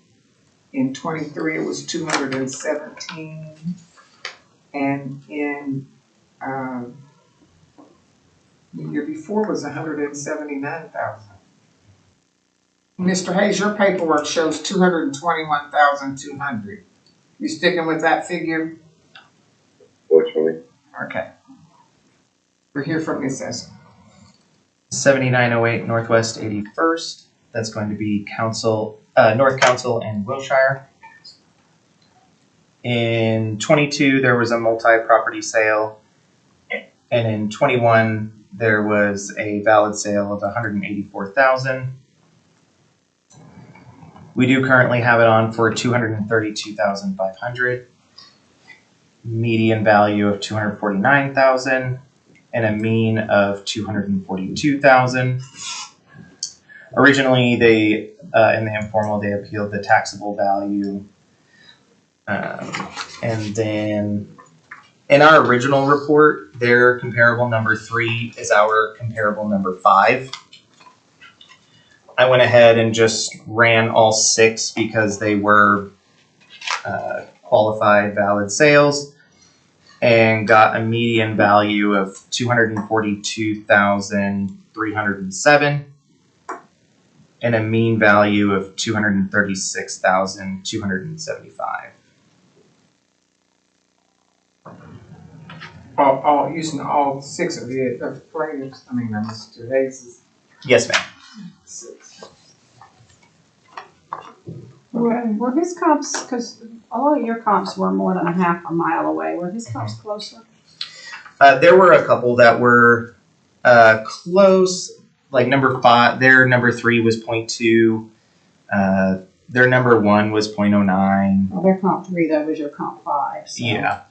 Speaker 1: In 23, it was 217. And in the year before was 179,000. Mr. Hayes, your paperwork shows 221,200. You sticking with that figure?
Speaker 8: Fortunately.
Speaker 1: Okay. We're here from the assessor.
Speaker 9: 7908 Northwest 81st. That's going to be Council, North Council and Wilshire. In 22, there was a multi-property sale, and in 21, there was a valid sale of $184,000. We do currently have it on for $232,500, median value of $249,000, and a mean of $242,000. Originally, they in the informal they appealed the taxable value. And then in our original report, their comparable number 3 is our comparable number 5. I went ahead and just ran all 6 because they were qualified valid sales and got a median value of $242,307 and a mean value of $236,275.
Speaker 1: Using all 6 of the players, Mr. Hayes.
Speaker 9: Yes, ma'am.
Speaker 1: 6.
Speaker 3: Were his comps, because a lot of your comps were more than a half a mile away, were his comps closer?
Speaker 9: There were a couple that were close, like number 5, their number 3 was 0.2, their number 1 was 0.09.
Speaker 3: Well, their comp 3, though, was your comp 5. So.
Speaker 9: Yeah.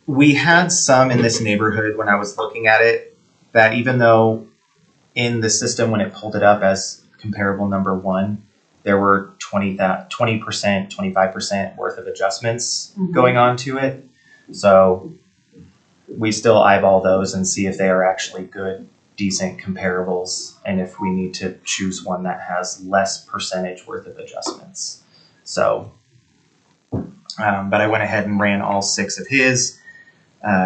Speaker 9: We had some in this neighborhood when I was looking at it that even though in the system when it pulled it up as comparable number 1, there were 20%, 25% worth of adjustments going on to it. So we still eyeball those and see if they are actually good, decent comparables, and if we need to choose one that has less percentage worth of adjustments. So, but I went ahead and ran all 6 of his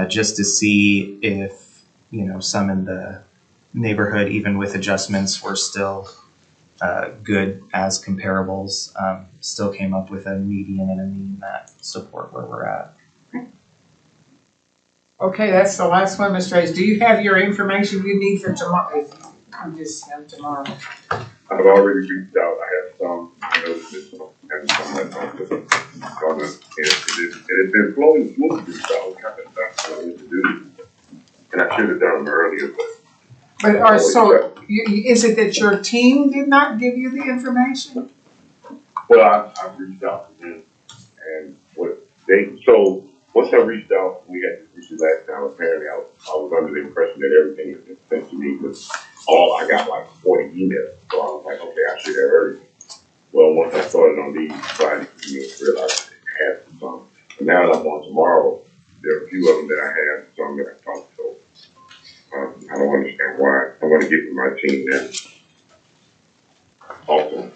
Speaker 9: just to see if, you know, some in the neighborhood, even with adjustments, were still good as comparables. Still came up with a median and a mean that support where we're at.
Speaker 1: Okay, that's the last one, Mr. Hayes. Do you have your information you need for tomorrow? I'm just tomorrow.
Speaker 8: I've already reached out. I have some. I know this one. And it's been flowing smoothly, so I was kind of not knowing what to do. And I should have done them earlier, but.
Speaker 1: So, is it that your team did not give you the information?
Speaker 8: Well, I reached out to them, and once I reached out, we had this issue last time. Apparently, I was under the impression that everything had been sent to me because I got like 40 emails. So I was like, okay, I should have heard it. Well, once I started on these Friday emails, I realized I had some. And now that I'm on tomorrow, there are a few of them that I have, some that I talked to. I don't understand why. I want to get with my team now. Also.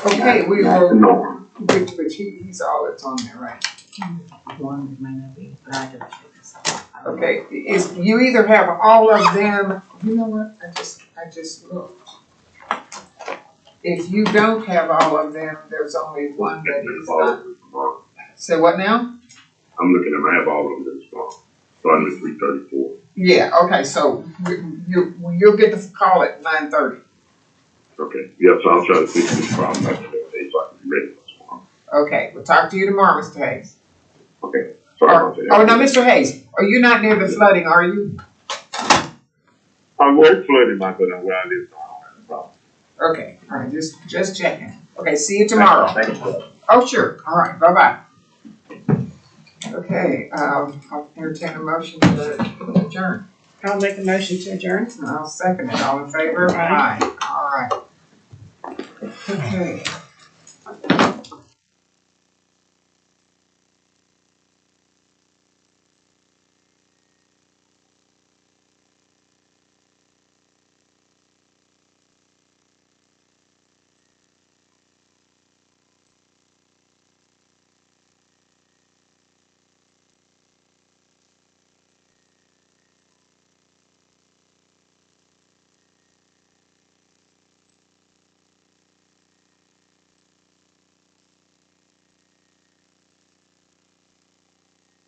Speaker 1: Okay, we will, but he's all that's on there, right?
Speaker 3: One might not be, but I didn't check this out.
Speaker 1: Okay, you either have all of them, you know what, I just looked. If you don't have all of them, there's only one that is not. Say what now?
Speaker 8: I'm looking at I have all of them this fall. Starting at 3:34.
Speaker 1: Yeah, okay, so you'll get the call at 9:30.
Speaker 8: Okay. Yeah, so I'll try to fix this problem after the day so I can be ready for tomorrow.
Speaker 1: Okay, we'll talk to you tomorrow, Mr. Hayes.
Speaker 8: Okay. Sorry about that.
Speaker 1: Oh, no, Mr. Hayes, are you not near the flooding, are you?
Speaker 8: I'm work flooded, but I'm where I live, so I don't have a problem.
Speaker 1: Okay, all right, just checking. Okay, see you tomorrow.
Speaker 8: Thank you.
Speaker 1: Oh, sure, all right, bye-bye. Okay, I'll entertain a motion to adjourn.
Speaker 3: I'll make a motion to adjourn.
Speaker 1: I'll second it. All in favor?
Speaker 3: Aye.
Speaker 1: All right. Okay.